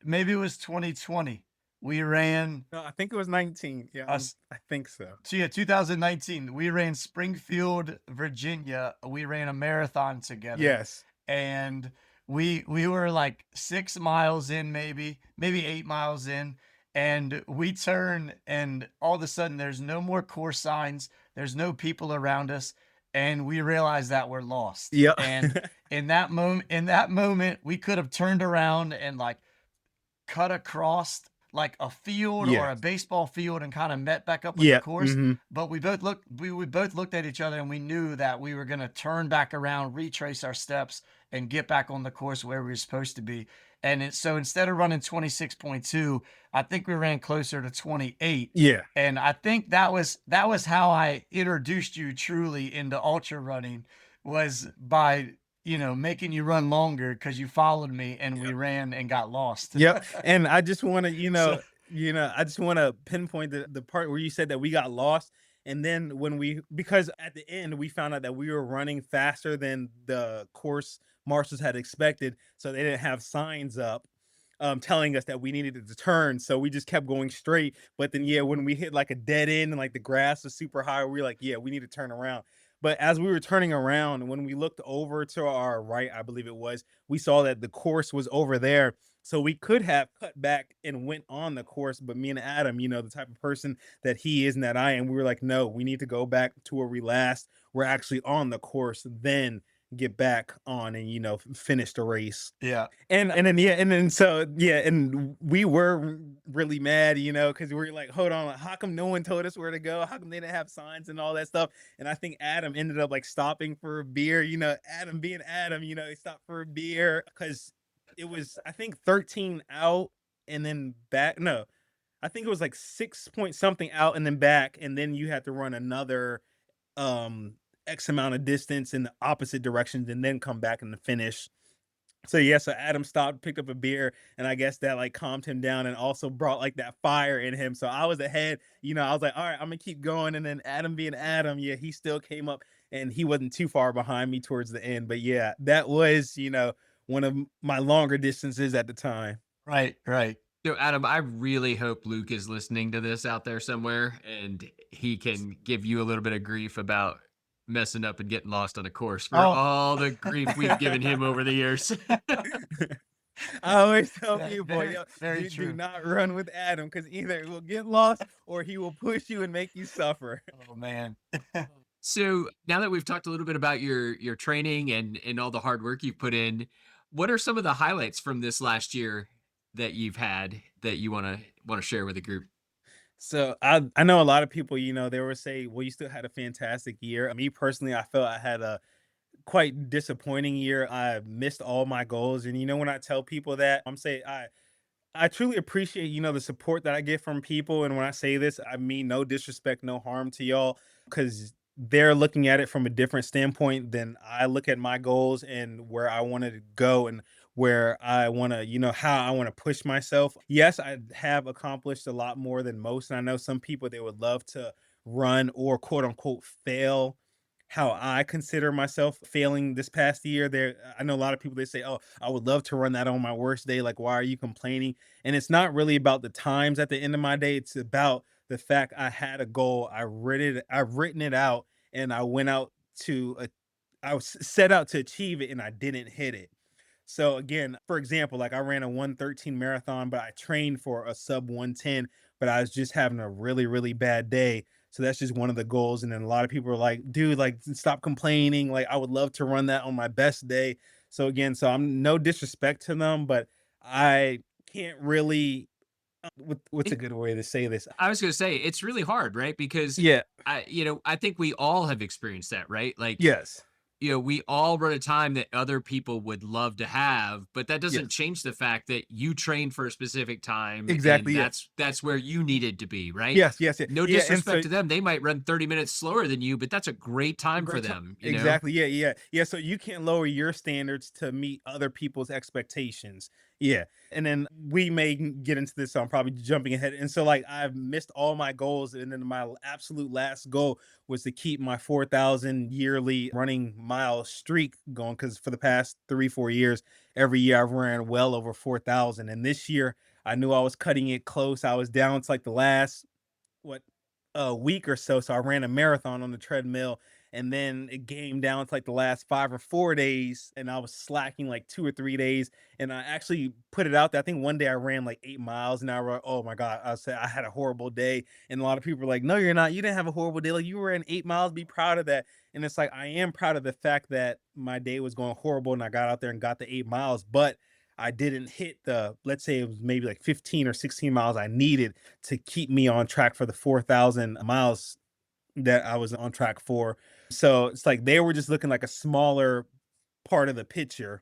maybe it was 2020. We ran No, I think it was 19. Yeah, us I think so. so yeah, 2019. We ran Springfield, Virginia. We ran a marathon together Yes. and we were like 6 miles in, maybe 8 miles in, and we turn and all of a sudden there's no more course signs, there's no people around us, and we realized that we're lost. Yep. And in that moment, we could have turned around and like cut across like a field Yeah. or a baseball field and kind of met back up with the Yeah. course. But we both looked at each other and we knew that we were going to turn back around, retrace our steps, and get back on the course where we were supposed to be. So instead of running 26.2, I think we ran closer to 28. Yeah. And I think that was how I introduced you truly into ultra running, was by making you run longer because you followed me and we ran and got lost. Yep. And I just want to, So I just want to pinpoint the part where you said that we got lost. And then because at the end we found out that we were running faster than the course marshals had expected. So they didn't have signs up telling us that we needed to turn. So we just kept going straight. But then, yeah, when we hit like a dead end and like the grass was super high, we were like, yeah, we need to turn around. But as we were turning around, when we looked over to our right, I believe it was, we saw that the course was over there. So we could have cut back and went on the course. But me and Adam, the type of person that he is and that I am, we were like, no, we need to go back to where we last. We're actually on the course, then get back on and, finish the race. yeah. And then yeah, and then so yeah, and we were really mad, because we were like, hold on, how come no one told us where to go? How come they didn't have signs and all that stuff? And I think Adam ended up like stopping for a beer. Adam being Adam, he stopped for a beer because it was, I think, 13 out and then back. No, I think it was like 6 point something out and then back, and then you had to run another X amount of distance in the opposite directions and then come back in the finish. So yeah, so Adam stopped, picked up a beer, and I guess that like calmed him down and also brought like that fire in him. So I was ahead, I was like, all right, I'm gonna keep going. And then Adam being Adam, yeah, he still came up and he wasn't too far behind me towards the end. But yeah, that was, one of my longer distances at the time. Right, right. So, Adam, I really hope Luke is listening to this out there somewhere and he can give you a little bit of grief about messing up and getting lost on a course for Oh. all the grief we've given him over the years. I always tell Yeah, people, very do true. not run with Adam because either he will get lost or he will push you and make you suffer. Oh man. So now that we've talked a little bit about your training and all the hard work you've put in, what are some of the highlights from this last year that you've had that you want to share with the group? So I know a lot of people, they will say, well, you still had a fantastic year. Me personally, I felt I had a quite disappointing year. I missed all my goals. And when I tell people that, I'm saying I truly appreciate, the support that I get from people. And when I say this, I mean no disrespect, no harm to y'all, because they're looking at it from a different standpoint than I look at my goals and where I want to go and where I want to, how I want to push myself. Yes, I have accomplished a lot more than most. And I know some people, they would love to run or quote unquote fail how I consider myself failing this past year. I know a lot of people, they say, "Oh, I would love to run that on my worst day. Like, why are you complaining?" And it's not really about the times at the end of my day. It's about the fact I had a goal. I've written it out, and I went out I was set out to achieve it, and I didn't hit it. So again, for example, like I ran a 113 marathon, but I trained for a sub 110, but I was just having a really, really bad day. So that's just one of the goals. And then a lot of people are like, dude, like stop complaining. Like I would love to run that on my best day. So again, so I'm no disrespect to them, but I can't really what's a good way to say this? I was going to say it's really hard, right? Because Yeah. I think we all have experienced that, right? Like, Yes. we all run a time that other people would love to have, but that doesn't Yes. change the fact that you trained for a specific time. Exactly, And yeah. that's where you needed to be, right? Yes, yes, yeah. No Yeah, and disrespect so to them. They might run 30 minutes slower than you, but that's a great time for great time. them, Exactly. Yeah, yeah. Yeah. So you can't lower your standards to meet other people's expectations. Yeah. And then we may get into this, so I'm probably jumping ahead. And so like I've missed all my goals. And then my absolute last goal was to keep my 4,000 yearly running mile streak going. Cause for the past 3, 4 years, every year I've ran well over 4,000. And this year I knew I was cutting it close. I was down to like the last, what, a week or so. So I ran a marathon on the treadmill And then it came down to like the last 5 or 4 days, and I was slacking like 2 or 3 days. And I actually put it out there. I think one day I ran like 8 miles, and I wrote, "Oh my god!" I said I had a horrible day, and a lot of people were like, "No, you're not. You didn't have a horrible day. Like you ran 8 miles. Be proud of that." And it's like I am proud of the fact that my day was going horrible, and I got out there and got the 8 miles, but I didn't hit the, let's say it was maybe like 15 or 16 miles I needed to keep me on track for the 4,000 miles that I was on track for. So it's like they were just looking like a smaller part of the picture.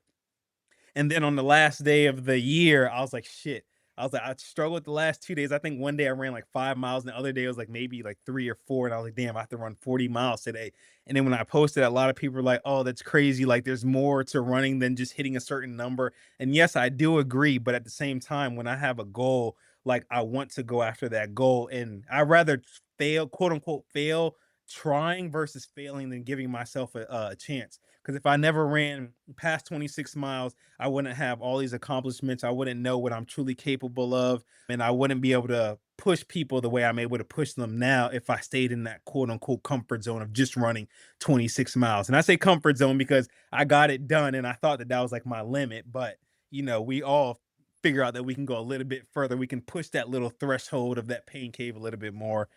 And then on the last day of the year, I was like, shit. I was like, I struggled the last 2 days. I think one day I ran like 5 miles, and the other day it was like maybe like 3 or 4. And I was like, damn, I have to run 40 miles today. And then when I posted, a lot of people were like, oh, that's crazy. Like there's more to running than just hitting a certain number. And yes, I do agree. But at the same time, when I have a goal, like I want to go after that goal. And I rather fail, quote unquote, fail trying versus failing than giving myself a chance. Because if I never ran past 26 miles, I wouldn't have all these accomplishments. I wouldn't know what I'm truly capable of. And I wouldn't be able to push people the way I'm able to push them now if I stayed in that quote unquote comfort zone of just running 26 miles. And I say comfort zone because I got it done and I thought that that was like my limit. But, we all figure out that we can go a little bit further. We can push that little threshold of that pain cave a little bit more.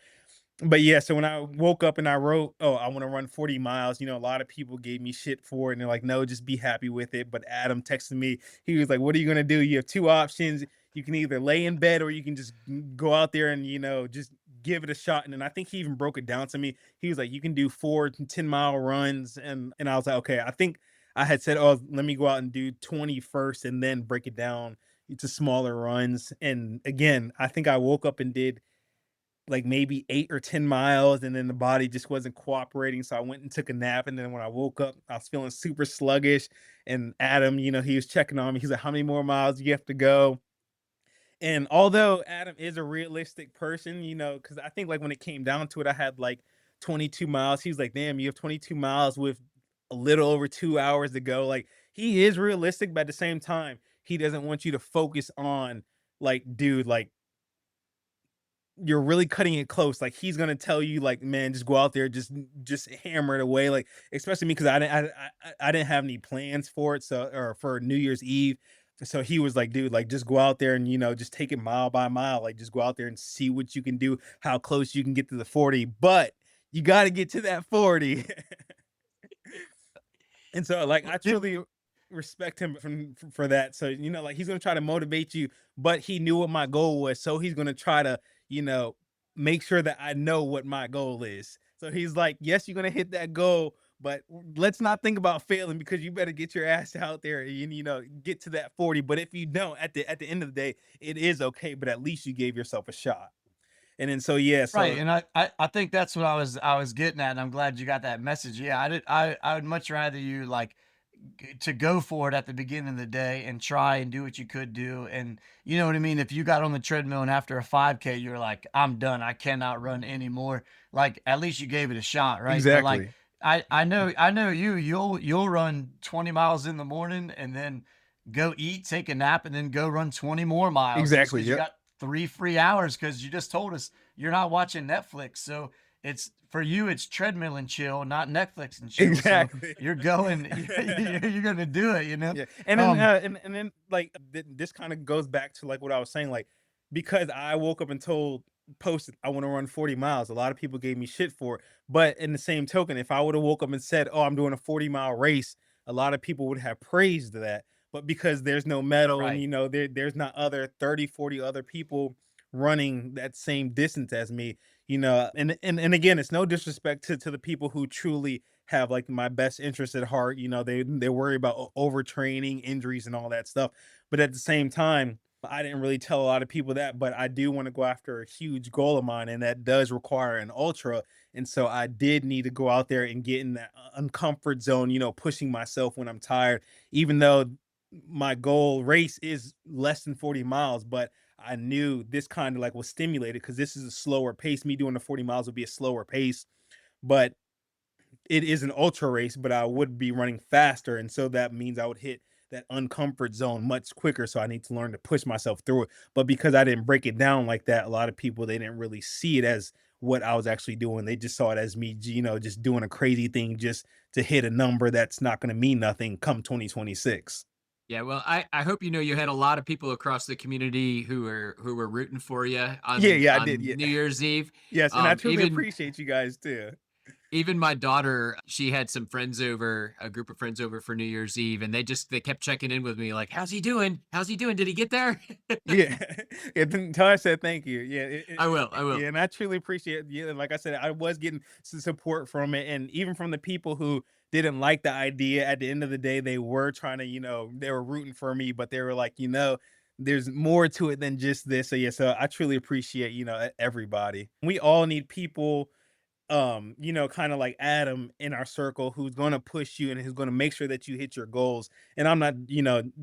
But yeah, so when I woke up and I wrote, "Oh, I want to run 40 miles," a lot of people gave me shit for it, and they're like, "No, just be happy with it." But Adam texted me. He was like, "What are you gonna do? You have two options. You can either lay in bed or you can just go out there and just give it a shot." And then I think he even broke it down to me. He was like, "You can do 4 10-mile runs," and I was like, "Okay." I think I had said, "Oh, let me go out and do 20 first, and then break it down to smaller runs." And again, I think I woke up and did like maybe 8 or 10 miles, and then the body just wasn't cooperating. So I went and took a nap. And then when I woke up, I was feeling super sluggish. And Adam, he was checking on me. He's like, "How many more miles do you have to go?" And although Adam is a realistic person, because I think like when it came down to it, I had like 22 miles. He was like, "Damn, you have 22 miles with a little over 2 hours to go." Like he is realistic, but at the same time, he doesn't want you to focus on like, dude, like you're really cutting it close. Like he's gonna tell you, like, man, just go out there, just hammer it away. Like, especially me because I didn't have any plans for it, so or for New Year's Eve. So he was like, dude, like just go out there and just take it mile by mile. Like just go out there and see what you can do, how close you can get to the 40. But you got to get to that 40. And so, like, I truly respect him for that. So, like, he's gonna try to motivate you, but he knew what my goal was, so he's gonna try to, you know, make sure that I know what my goal is. So he's like, "Yes, you're gonna hit that goal, but let's not think about failing because you better get your ass out there and get to that 40. But if you don't, at the end of the day, it is okay. But at least you gave yourself a shot." And then so yeah, Right, so and I think that's what I was getting at, and I'm glad you got that message. Yeah, I would much rather you like to go for it at the beginning of the day and try and do what you could do, and you know what I mean. If you got on the treadmill and after a 5K you're like, "I'm done, I cannot run anymore," like at least you gave it a shot, right? But like exactly, I know you'll run 20 miles in the morning and then go eat, take a nap, and then go run 20 more miles just exactly, because you yep, got 3 free hours because you just told us you're not watching Netflix. So it's for you, it's treadmill and chill, not Netflix and chill. So exactly. you're going, you're going to do it, you know? Yeah, and then Um, and then like this kind of goes back to like what I was saying, like because I woke up and posted I want to run 40 miles. A lot of people gave me shit for it, but in the same token, if I would have woke up and said, "Oh, I'm doing a 40-mile race," a lot of people would have praised that. But because there's no medal and right. there's not other 30, 40 other people running that same distance as me, and again, it's no disrespect to the people who truly have like my best interest at heart. They worry about overtraining, injuries, and all that stuff. But at the same time, I didn't really tell a lot of people that. But I do want to go after a huge goal of mine, and that does require an ultra. And so I did need to go out there and get in that uncomfort zone. Pushing myself when I'm tired, even though my goal race is less than 40 miles, but I knew this kind of like was stimulated because this is a slower pace. Me doing the 40 miles would be a slower pace, but it is an ultra race, but I would be running faster. And so that means I would hit that uncomfort zone much quicker. So I need to learn to push myself through it. But because I didn't break it down like that, a lot of people they didn't really see it as what I was actually doing. They just saw it as me, just doing a crazy thing just to hit a number that's not going to mean nothing come 2026. Yeah, well, I hope you know you had a lot of people across the community who were rooting for you Yeah, on yeah, I did. on Yeah. New Year's Eve. Yes. And I truly Even appreciate you guys too. even my daughter, she had some friends over, a group of friends over for New Year's Eve, and they kept checking in with me like, "How's he doing? How's he doing? Did he get there?" Yeah. Yeah, then tell her I said thank you. Yeah, I will. yeah, and I truly appreciate. Yeah, like I said, I was getting some support from it, and even from the people who didn't like the idea. At the end of the day, they were trying to, they were rooting for me, but they were like, there's more to it than just this. So yeah, so I truly appreciate, everybody. We all need people, kind of like Adam in our circle, who's going to push you and who's going to make sure that you hit your goals. And I'm not,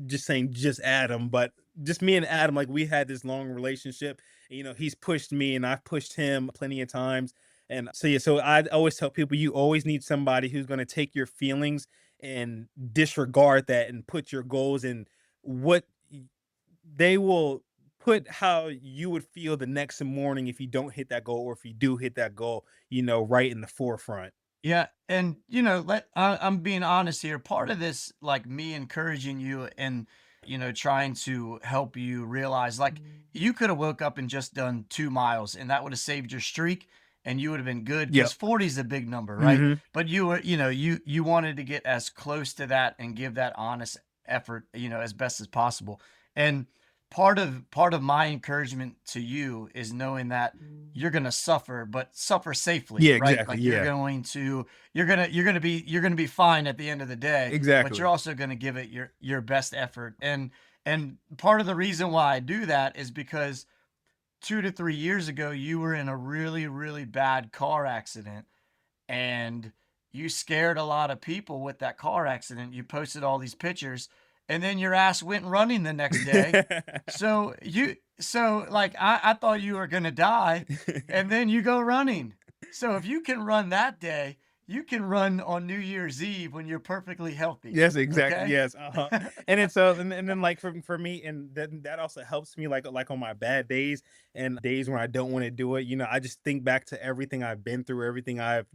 just saying just Adam, but just me and Adam, like we had this long relationship. He's pushed me and I've pushed him plenty of times. And so yeah, so I always tell people, you always need somebody who's going to take your feelings and disregard that and put your goals in what they will put how you would feel the next morning if you don't hit that goal, or if you do hit that goal, right in the forefront. Yeah, and I'm being honest here. Part of this, like me encouraging you and trying to help you realize, like you could have woke up and just done 2 miles, and that would have saved your streak, and you would have been good because Yep. 40 is a big number, right? Hmm. But you were, you wanted to get as close to that and give that honest effort, as best as possible. And part of my encouragement to you is knowing that you're going to suffer, but suffer safely, Yeah, right? exactly. Like Yeah, you're going to be fine at the end of the day, but you're exactly. also going to give it your best effort. And part of the reason why I do that is because 2 to 3 years ago you were in a really, really bad car accident, and you scared a lot of people with that car accident. You posted all these pictures, and then your ass went running the next day. So like I thought you were gonna die, and then you go running. So if you can run that day, you can run on New Year's Eve when you're perfectly healthy. Yes, exactly. Okay. Yes, and it's and then like for me, and then that also helps me like on my bad days and days when I don't want to do it. I just think back to everything I've been through, everything I've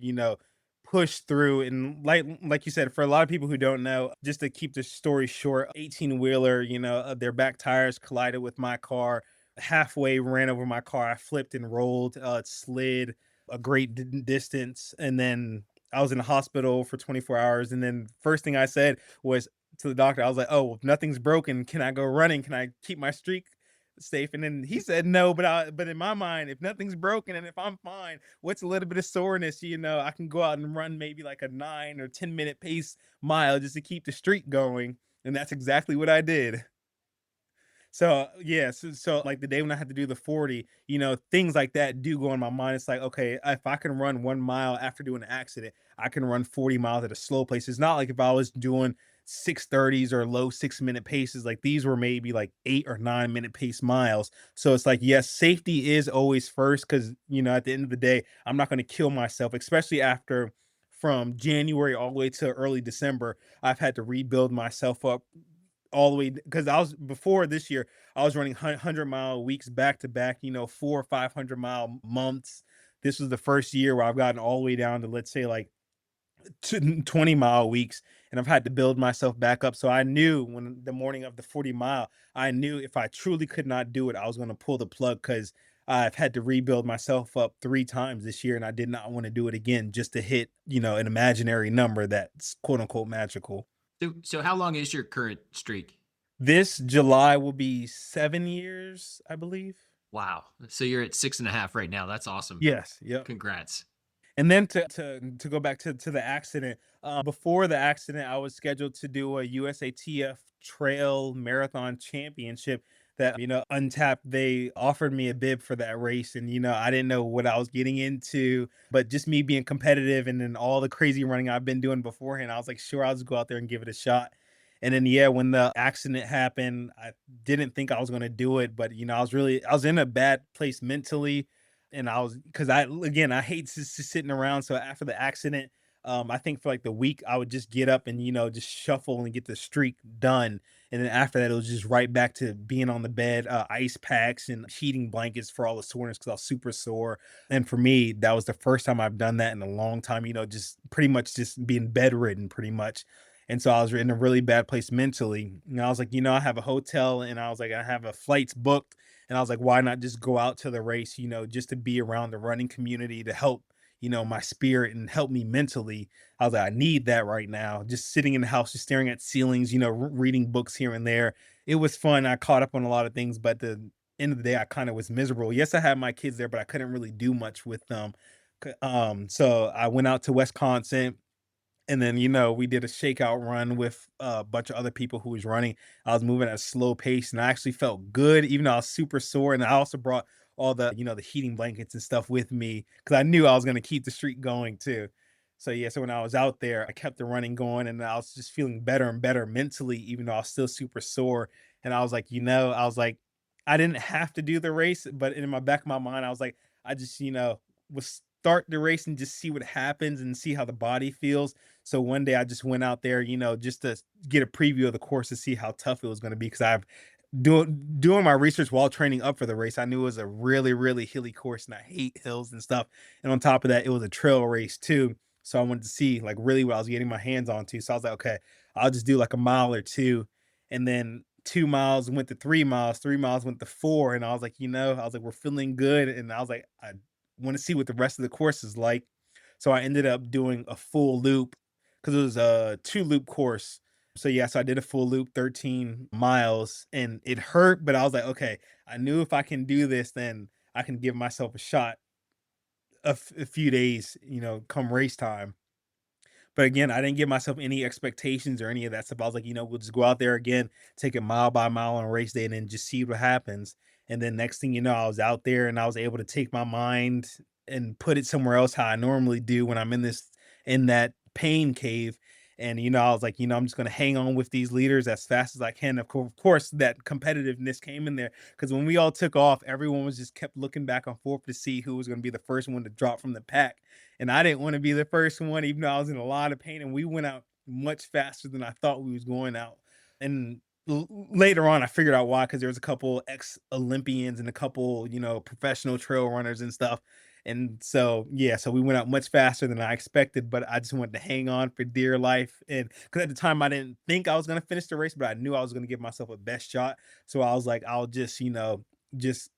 pushed through, and like you said, for a lot of people who don't know, just to keep the story short, 18 wheeler, their back tires collided with my car, halfway ran over my car. I flipped and rolled, it slid a great distance, and then I was in the hospital for 24 hours. And then first thing I said was to the doctor, I was like, "Oh, if nothing's broken, can I go running? Can I keep my streak safe?" And then he said no, but in my mind, if nothing's broken and if I'm fine, what's a little bit of soreness, I can go out and run maybe like a 9 or 10 minute pace mile just to keep the streak going. And that's exactly what I did. So yeah, so like the day when I had to do the 40, things like that do go in my mind. It's like, okay, if I can run 1 mile after doing an accident, I can run 40 miles at a slow pace. It's not like if I was doing 6:30s or low 6 minute paces, like these were maybe like 8 or 9 minute pace miles. So it's like, yes, safety is always first, because at the end of the day, I'm not going to kill myself, especially after from January all the way to early December, I've had to rebuild myself up all the way, because I was before this year, I was running 100-mile weeks back to back, 4 or 500-mile months. This was the first year where I've gotten all the way down to, let's say, like 20-mile weeks, and I've had to build myself back up. So I knew when the morning of the 40 mile, I knew if I truly could not do it, I was going to pull the plug, because I've had to rebuild myself up 3 times this year, and I did not want to do it again just to hit, an imaginary number that's quote unquote magical. So how long is your current streak? This July will be 7 years, I believe. Wow. So you're at 6.5 right now. That's awesome. Yes. Yep. Congrats. And then to go back to the accident, before the accident, I was scheduled to do a USATF Trail Marathon Championship. That Untapped, they offered me a bib for that race, and I didn't know what I was getting into, but just me being competitive and then all the crazy running I've been doing beforehand, I was like, sure, I'll just go out there and give it a shot. And then yeah, when the accident happened, I didn't think I was going to do it, but I was in a bad place mentally, and I was, because I again, I hate just sitting around. So after the accident, I think for like the week, I would just get up and, just shuffle and get the streak done. And then after that, it was just right back to being on the bed, ice packs and heating blankets for all the soreness because I was super sore. And for me, that was the first time I've done that in a long time, just pretty much just being bedridden pretty much. And so I was in a really bad place mentally. And I was like, I have a hotel and I was like, I have a flights booked. And I was like, why not just go out to the race, just to be around the running community to help, my spirit and help me mentally. I was like, I need that right now. Just sitting in the house, just staring at ceilings, reading books here and there. It was fun. I caught up on a lot of things, but the end of the day, I kind of was miserable. Yes, I had my kids there, but I couldn't really do much with them. So I went out to Wisconsin and then, we did a shakeout run with a bunch of other people who was running. I was moving at a slow pace and I actually felt good, even though I was super sore. And I also brought all the heating blankets and stuff with me because I knew I was going to keep the streak going too. So, yeah, so when I was out there, I kept the running going and I was just feeling better and better mentally, even though I was still super sore. And I was like, I didn't have to do the race, but in my back of my mind, I was like, I just, was start the race and just see what happens and see how the body feels. So one day I just went out there, just to get a preview of the course to see how tough it was going to be because I've doing my research while training up for the race. I knew it was a really, really hilly course and I hate hills and stuff. And on top of that, it was a trail race too. So I wanted to see like really what I was getting my hands on to. So I was like, okay, I'll just do like a mile or two. And then 2 miles went to 3 miles, 3 miles went to four. And I was like, I was like, we're feeling good. And I was like, I want to see what the rest of the course is like. So I ended up doing a full loop because it was a 2 loop course. So yeah, so I did a full loop, 13 miles, and it hurt, but I was like, okay, I knew if I can do this, then I can give myself a shot a few days, come race time. But again, I didn't give myself any expectations or any of that stuff. I was like, we'll just go out there again, take it mile by mile on race day, and then just see what happens. And then next thing you know, I was out there and I was able to take my mind and put it somewhere else how I normally do when I'm in that pain cave. And I was like, I'm just gonna hang on with these leaders as fast as I can. Of course, that competitiveness came in there because when we all took off, everyone was just kept looking back and forth to see who was gonna be the first one to drop from the pack and I didn't want to be the first one, even though I was in a lot of pain. And we went out much faster than I thought we was going out. And later on, I figured out why because there was a couple ex Olympians and a couple, professional trail runners and stuff. And so, yeah, so we went out much faster than I expected, but I just wanted to hang on for dear life. And because at the time I didn't think I was going to finish the race, but I knew I was going to give myself a best shot. So I was like, I'll just, just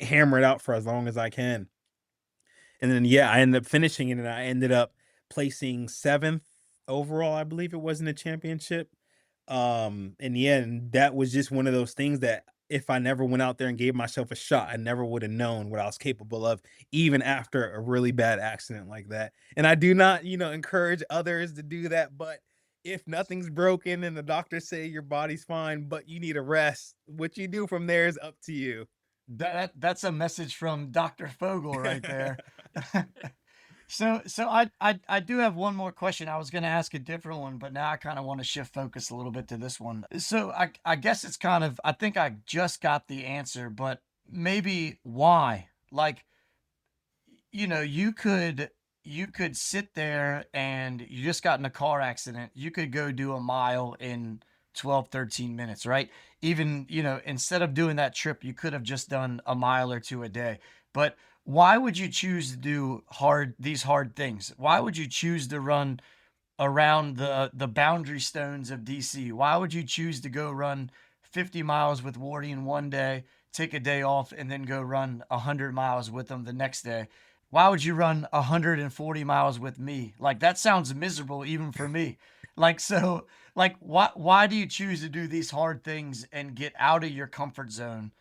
hammer it out for as long as I can. And then yeah, I ended up finishing it and I ended up placing 7th overall, I believe it was in the championship. In the end, that was just one of those things that if I never went out there and gave myself a shot, I never would have known what I was capable of, even after a really bad accident like that. And I do not, encourage others to do that, but if nothing's broken and the doctors say your body's fine, but you need a rest, what you do from there is up to you. That's a message from Dr. Fogel right there. So I do have one more question. I was going to ask a different one, but now I kind of want to shift focus a little bit to this one. So I guess it's kind of, I think I just got the answer, but maybe why? Like, you could sit there and you just got in a car accident. You could go do a mile in 12, 13 minutes, right? Even, instead of doing that trip, you could have just done a mile or two a day. But why would you choose to do these hard things? Why would you choose to run around the boundary stones of DC? Why would you choose to go run 50 miles with Wardy in one day, take a day off, and then go run 100 miles with them the next day? Why would you run 140 miles with me? Like, that sounds miserable even for me. Like, so, like, why do you choose to do these hard things and get out of your comfort zone?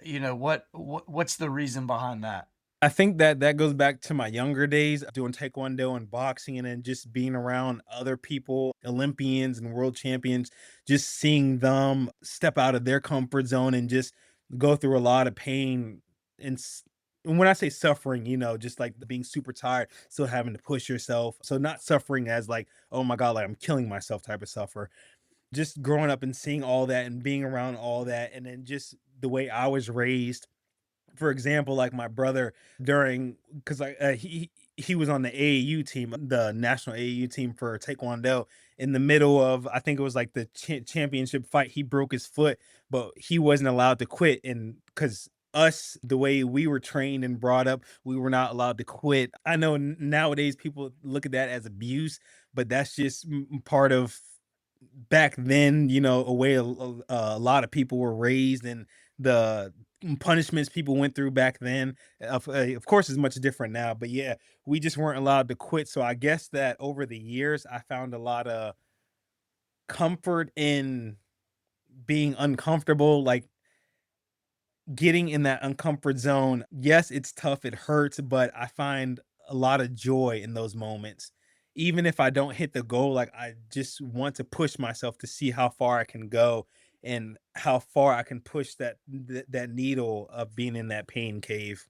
What's the reason behind that? I think that that goes back to my younger days doing taekwondo and boxing and then just being around other people, Olympians and world champions, just seeing them step out of their comfort zone and just go through a lot of pain and and when I say suffering, just like being super tired, still having to push yourself. So not suffering as like, oh my God, like I'm killing myself type of suffer. Just growing up and seeing all that and being around all that and then just the way I was raised for example, like my brother during because he was on the AAU team, the national AAU team for Taekwondo. In the middle of, I think it was like the championship fight, he broke his foot, but he wasn't allowed to quit. And because us, the way we were trained and brought up, we were not allowed to quit. I know nowadays people look at that as abuse, but that's just part of back then, a way a lot of people were raised, and the punishments people went through back then. Of course, is much different now, but yeah, we just weren't allowed to quit. So I guess that over the years, I found a lot of comfort in being uncomfortable, like getting in that uncomfort zone. Yes, it's tough, it hurts, but I find a lot of joy in those moments. Even if I don't hit the goal, like I just want to push myself to see how far I can go and how far I can push that needle of being in that pain cave.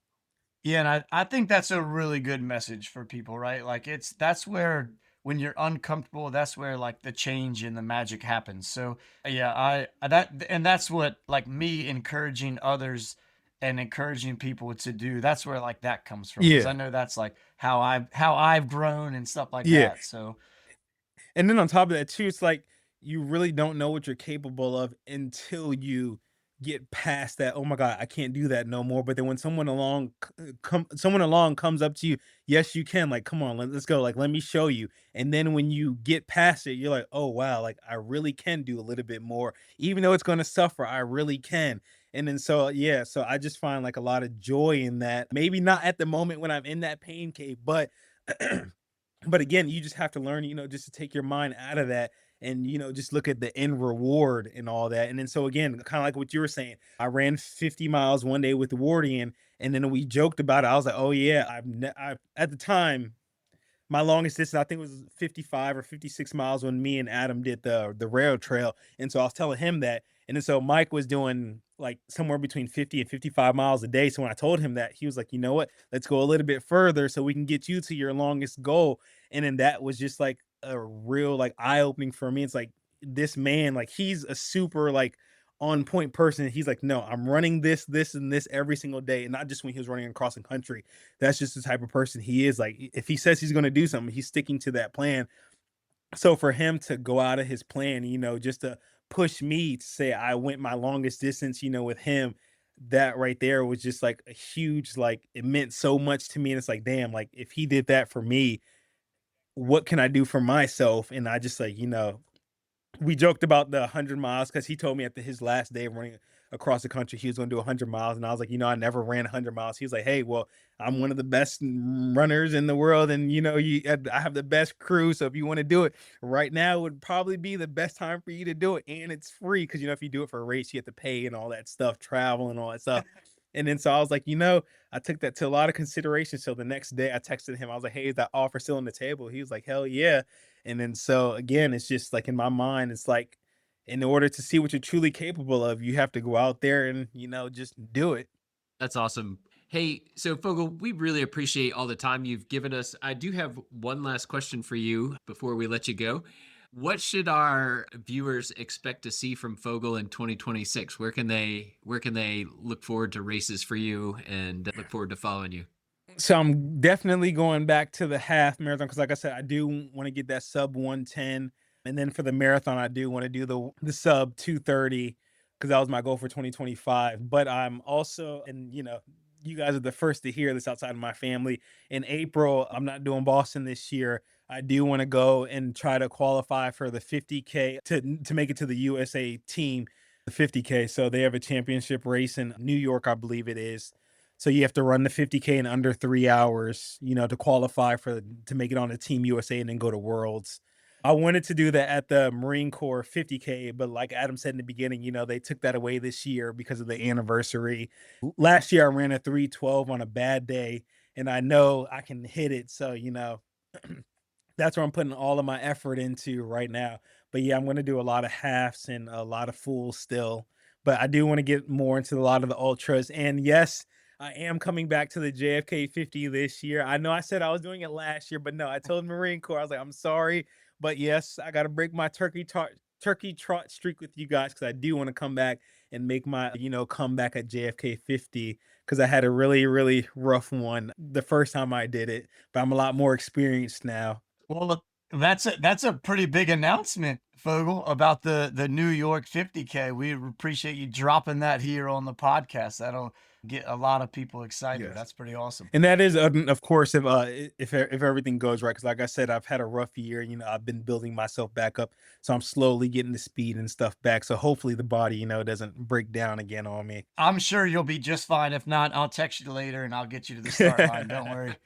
Yeah, and I think that's a really good message for people, right? Like that's where when you're uncomfortable, that's where like the change and the magic happens. So yeah, that's what like me encouraging others and encouraging people to do. That's where like that comes from because I Yeah. know that's like how I've grown and stuff like Yeah. that. So And then on top of that too, it's like you really don't know what you're capable of until you get past that. Oh my God, I can't do that no more. But then when someone along comes up to you, yes, you can. Like, come on, let's go. Like, let me show you. And then when you get past it, you're like, oh wow, like I really can do a little bit more, even though it's going to suffer. I really can. And then so yeah, so I just find like a lot of joy in that. Maybe not at the moment when I'm in that pain cave, but but again, you just have to learn, just to take your mind out of that and, just look at the end reward and all that. And then so again, kind of like what you were saying, I ran 50 miles one day with the Wardian, and then we joked about it. I was like, oh yeah, I at the time my longest distance, I think it was 55 or 56 miles when me and Adam did the rail trail. And so I was telling him that. And then so Mike was doing like somewhere between 50 and 55 miles a day. So when I told him that, he was like, you know what? Let's go a little bit further so we can get you to your longest goal. And then that was just like a real like eye-opening for me. It's like this man, like he's a super like on point person. He's like, no, I'm running this, and this every single day. And not just when he was running across the country. That's just the type of person he is. Like if he says he's going to do something, he's sticking to that plan. So for him to go out of his plan, just to push me to say I went my longest distance, with him, that right there was just like a huge, like it meant so much to me. And it's like, damn, like if he did that for me, what can I do for myself? And I just like, we joked about the 100 miles because he told me at his last day of running across the country, he was going to do 100 miles. And I was like, I never ran 100 miles. He was like, hey, well, I'm one of the best runners in the world. And, I have the best crew. So if you want to do it right now, would probably be the best time for you to do it. And it's free because, if you do it for a race, you have to pay and all that stuff, travel and all that stuff. And then so I was like, I took that to a lot of consideration. So the next day I texted him. I was like, hey, is that offer still on the table? He was like, hell yeah. And then so again, it's just like in my mind, it's like in order to see what you're truly capable of, you have to go out there and, just do it. That's awesome. Hey, so Fogel, we really appreciate all the time you've given us. I do have one last question for you before we let you go. What should our viewers expect to see from Fogel in 2026? Where can they look forward to races for you and look forward to following you? So I'm definitely going back to the half marathon because, like I said, I do want to get that sub 110, and then for the marathon, I do want to do the sub 230 because that was my goal for 2025. But I'm also, and you guys are the first to hear this outside of my family. In April, I'm not doing Boston this year. I do want to go and try to qualify for the 50K to make it to the USA team, the 50K. So they have a championship race in New York, I believe it is. So you have to run the 50K in under 3 hours, to qualify to make it on the Team USA and then go to Worlds. I wanted to do that at the Marine Corps 50K, but like Adam said in the beginning, they took that away this year because of the anniversary. Last year I ran a 3:12 on a bad day, and I know I can hit it. So, that's where I'm putting all of my effort into right now. But yeah, I'm going to do a lot of halves and a lot of fulls still. But I do want to get more into a lot of the ultras. And yes, I am coming back to the JFK 50 this year. I know I said I was doing it last year, but no, I told Marine Corps, I was like, I'm sorry. But yes, I got to break my turkey trot streak with you guys because I do want to come back and make my, comeback at JFK 50. because I had a really, really rough one the first time I did it, but I'm a lot more experienced now. Well, look, that's a pretty big announcement, Fogel, about the New York 50K. We appreciate you dropping that here on the podcast. That'll get a lot of people excited. Yes. That's pretty awesome. And that is, of course, if everything goes right. Because like I said, I've had a rough year. I've been building myself back up, so I'm slowly getting the speed and stuff back. So hopefully the body, doesn't break down again on me. I'm sure you'll be just fine. If not, I'll text you later and I'll get you to the start line. Don't worry.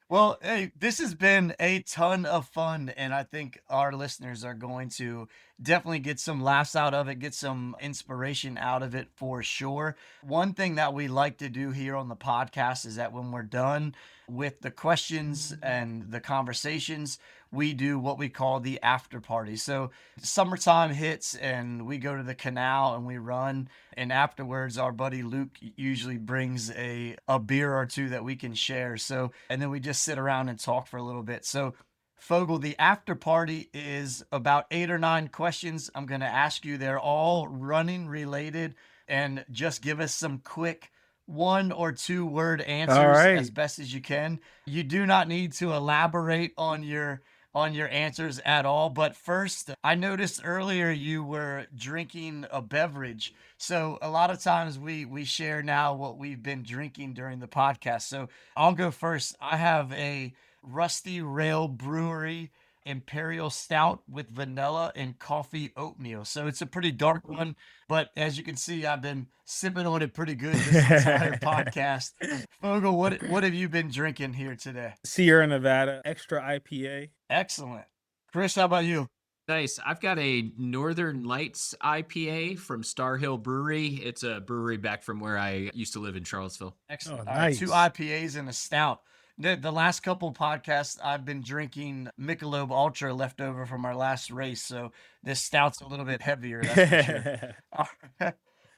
Well, hey, this has been a ton of fun, and I think our listeners are going to definitely get some laughs out of it, get some inspiration out of it for sure. One thing that we like to do here on the podcast is that when we're done with the questions and the conversations, we do what we call the after party. So summertime hits and we go to the canal and we run, and afterwards our buddy Luke usually brings a beer or two that we can share. So, and then we just sit around and talk for a little bit. So Fogel, the after party is about 8 or 9 questions I'm going to ask you. They're all running related, and just give us some quick 1 or 2 word answers right. as best as you can. You do not need to elaborate on your answers at all. But first, I noticed earlier you were drinking a beverage. So a lot of times we share now what we've been drinking during the podcast. So I'll go first. I have a Rusty Rail Brewery Imperial Stout with vanilla and coffee oatmeal. So it's a pretty dark one, but as you can see, I've been sipping on it pretty good this entire podcast. Fogel, what have you been drinking here today? Sierra Nevada Extra IPA. Excellent. Chris, how about you? Nice. I've got a Northern Lights IPA from Star Hill Brewery. It's a brewery back from where I used to live in Charlottesville. Excellent. Oh, All right, nice. 2 IPAs and a stout. The last couple podcasts, I've been drinking Michelob Ultra left over from our last race, so this stout's a little bit heavier, that's for sure.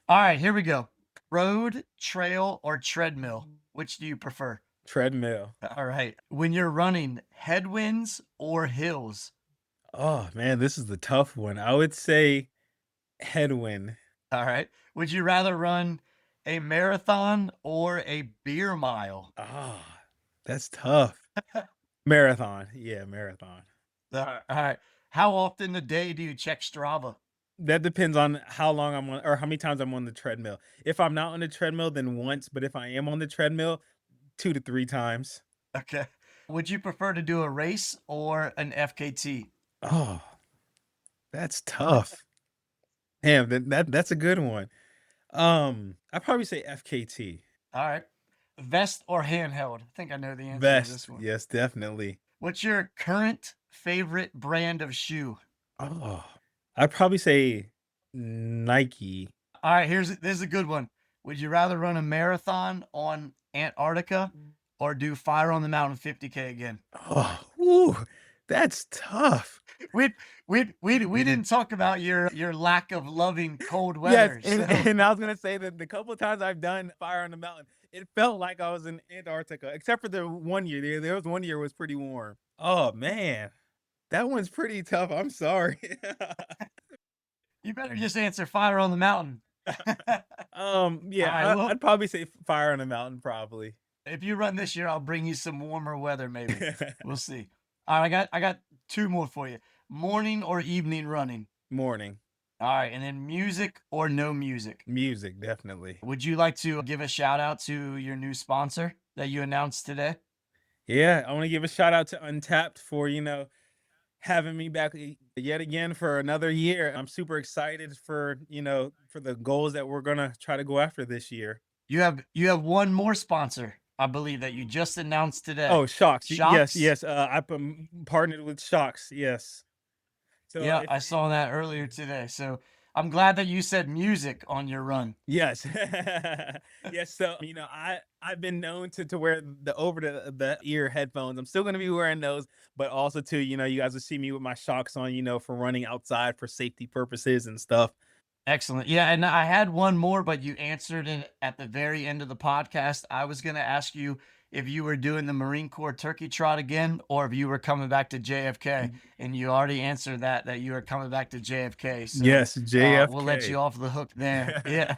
All right, here we go. Road, trail, or treadmill? Which do you prefer? Treadmill. All right. When you're running, headwinds or hills? Oh man, this is the tough one. I would say headwind. All right. Would you rather run a marathon or a beer mile? Ah, that's tough. Marathon. Yeah, marathon. All right. How often a day do you check Strava? That depends on how long I'm on or how many times I'm on the treadmill. If I'm not on the treadmill, then once. But if I am on the treadmill, 2 to 3 times. Okay. Would you prefer to do a race or an FKT? Oh, that's tough. Damn, that's a good one. I'd probably say FKT. All right. Vest or handheld? I think I know the answer to this Vest. one. Yes, definitely. What's your current favorite brand of shoe? Oh, I'd probably say Nike. All right, this is a good one. Would you rather run a marathon on Antarctica or do Fire on the Mountain 50K again? Oh, woo, that's tough. We didn't talk about your lack of loving cold weather. Yes, and, so- and I was gonna say that the couple of times I've done Fire on the Mountain, it felt like I was in Antarctica, except for the one year. There was one year it was pretty warm. Oh man, that one's pretty tough. I'm sorry. You better just answer Fire on the Mountain. Yeah, All right, well- I'd probably say Fire on the Mountain, probably. If you run this year, I'll bring you some warmer weather, maybe. We'll see. All right, I got 2 more for you. Morning or evening running? Morning All right, and then music or no music? music, definitely. Would you like to give a shout out to your new sponsor that you announced today? Yeah, I want to give a shout out to Untapped for having me back yet again for another year. I'm super excited for for the goals that we're gonna try to go after this year. You have one more sponsor, I believe, that you just announced today. Oh, Shocks. Shocks? Yes. I've partnered with Shocks. Yes. So yeah, I saw that earlier today. So I'm glad that you said music on your run. Yes. Yes. So I've been known to wear the over the ear headphones. I'm still gonna be wearing those, but also too, you guys will see me with my Shocks on, for running outside for safety purposes and stuff. Excellent. Yeah, and I had one more, but you answered it at the very end of the podcast. I was going to ask you if you were doing the Marine Corps turkey trot again, or if you were coming back to JFK. And you already answered that you were coming back to JFK. So, Yes, JFK. we'll let you off the hook there. Yeah.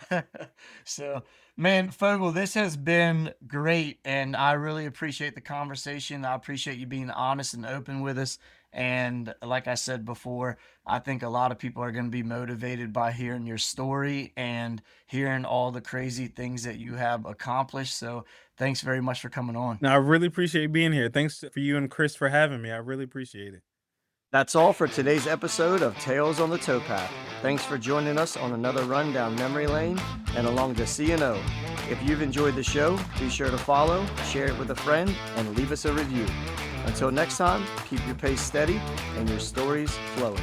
So, man, Fogell, this has been great, and I really appreciate the conversation. I appreciate you being honest and open with us. And like I said before, I think a lot of people are going to be motivated by hearing your story and hearing all the crazy things that you have accomplished. So thanks very much for coming on. No, I really appreciate being here. Thanks for you and Chris for having me. I really appreciate it. That's all for today's episode of Tales on the Towpath. Thanks for joining us on another run down memory lane and along the C&O. If you've enjoyed the show, be sure to follow, share it with a friend, and leave us a review. Until next time, keep your pace steady and your stories flowing.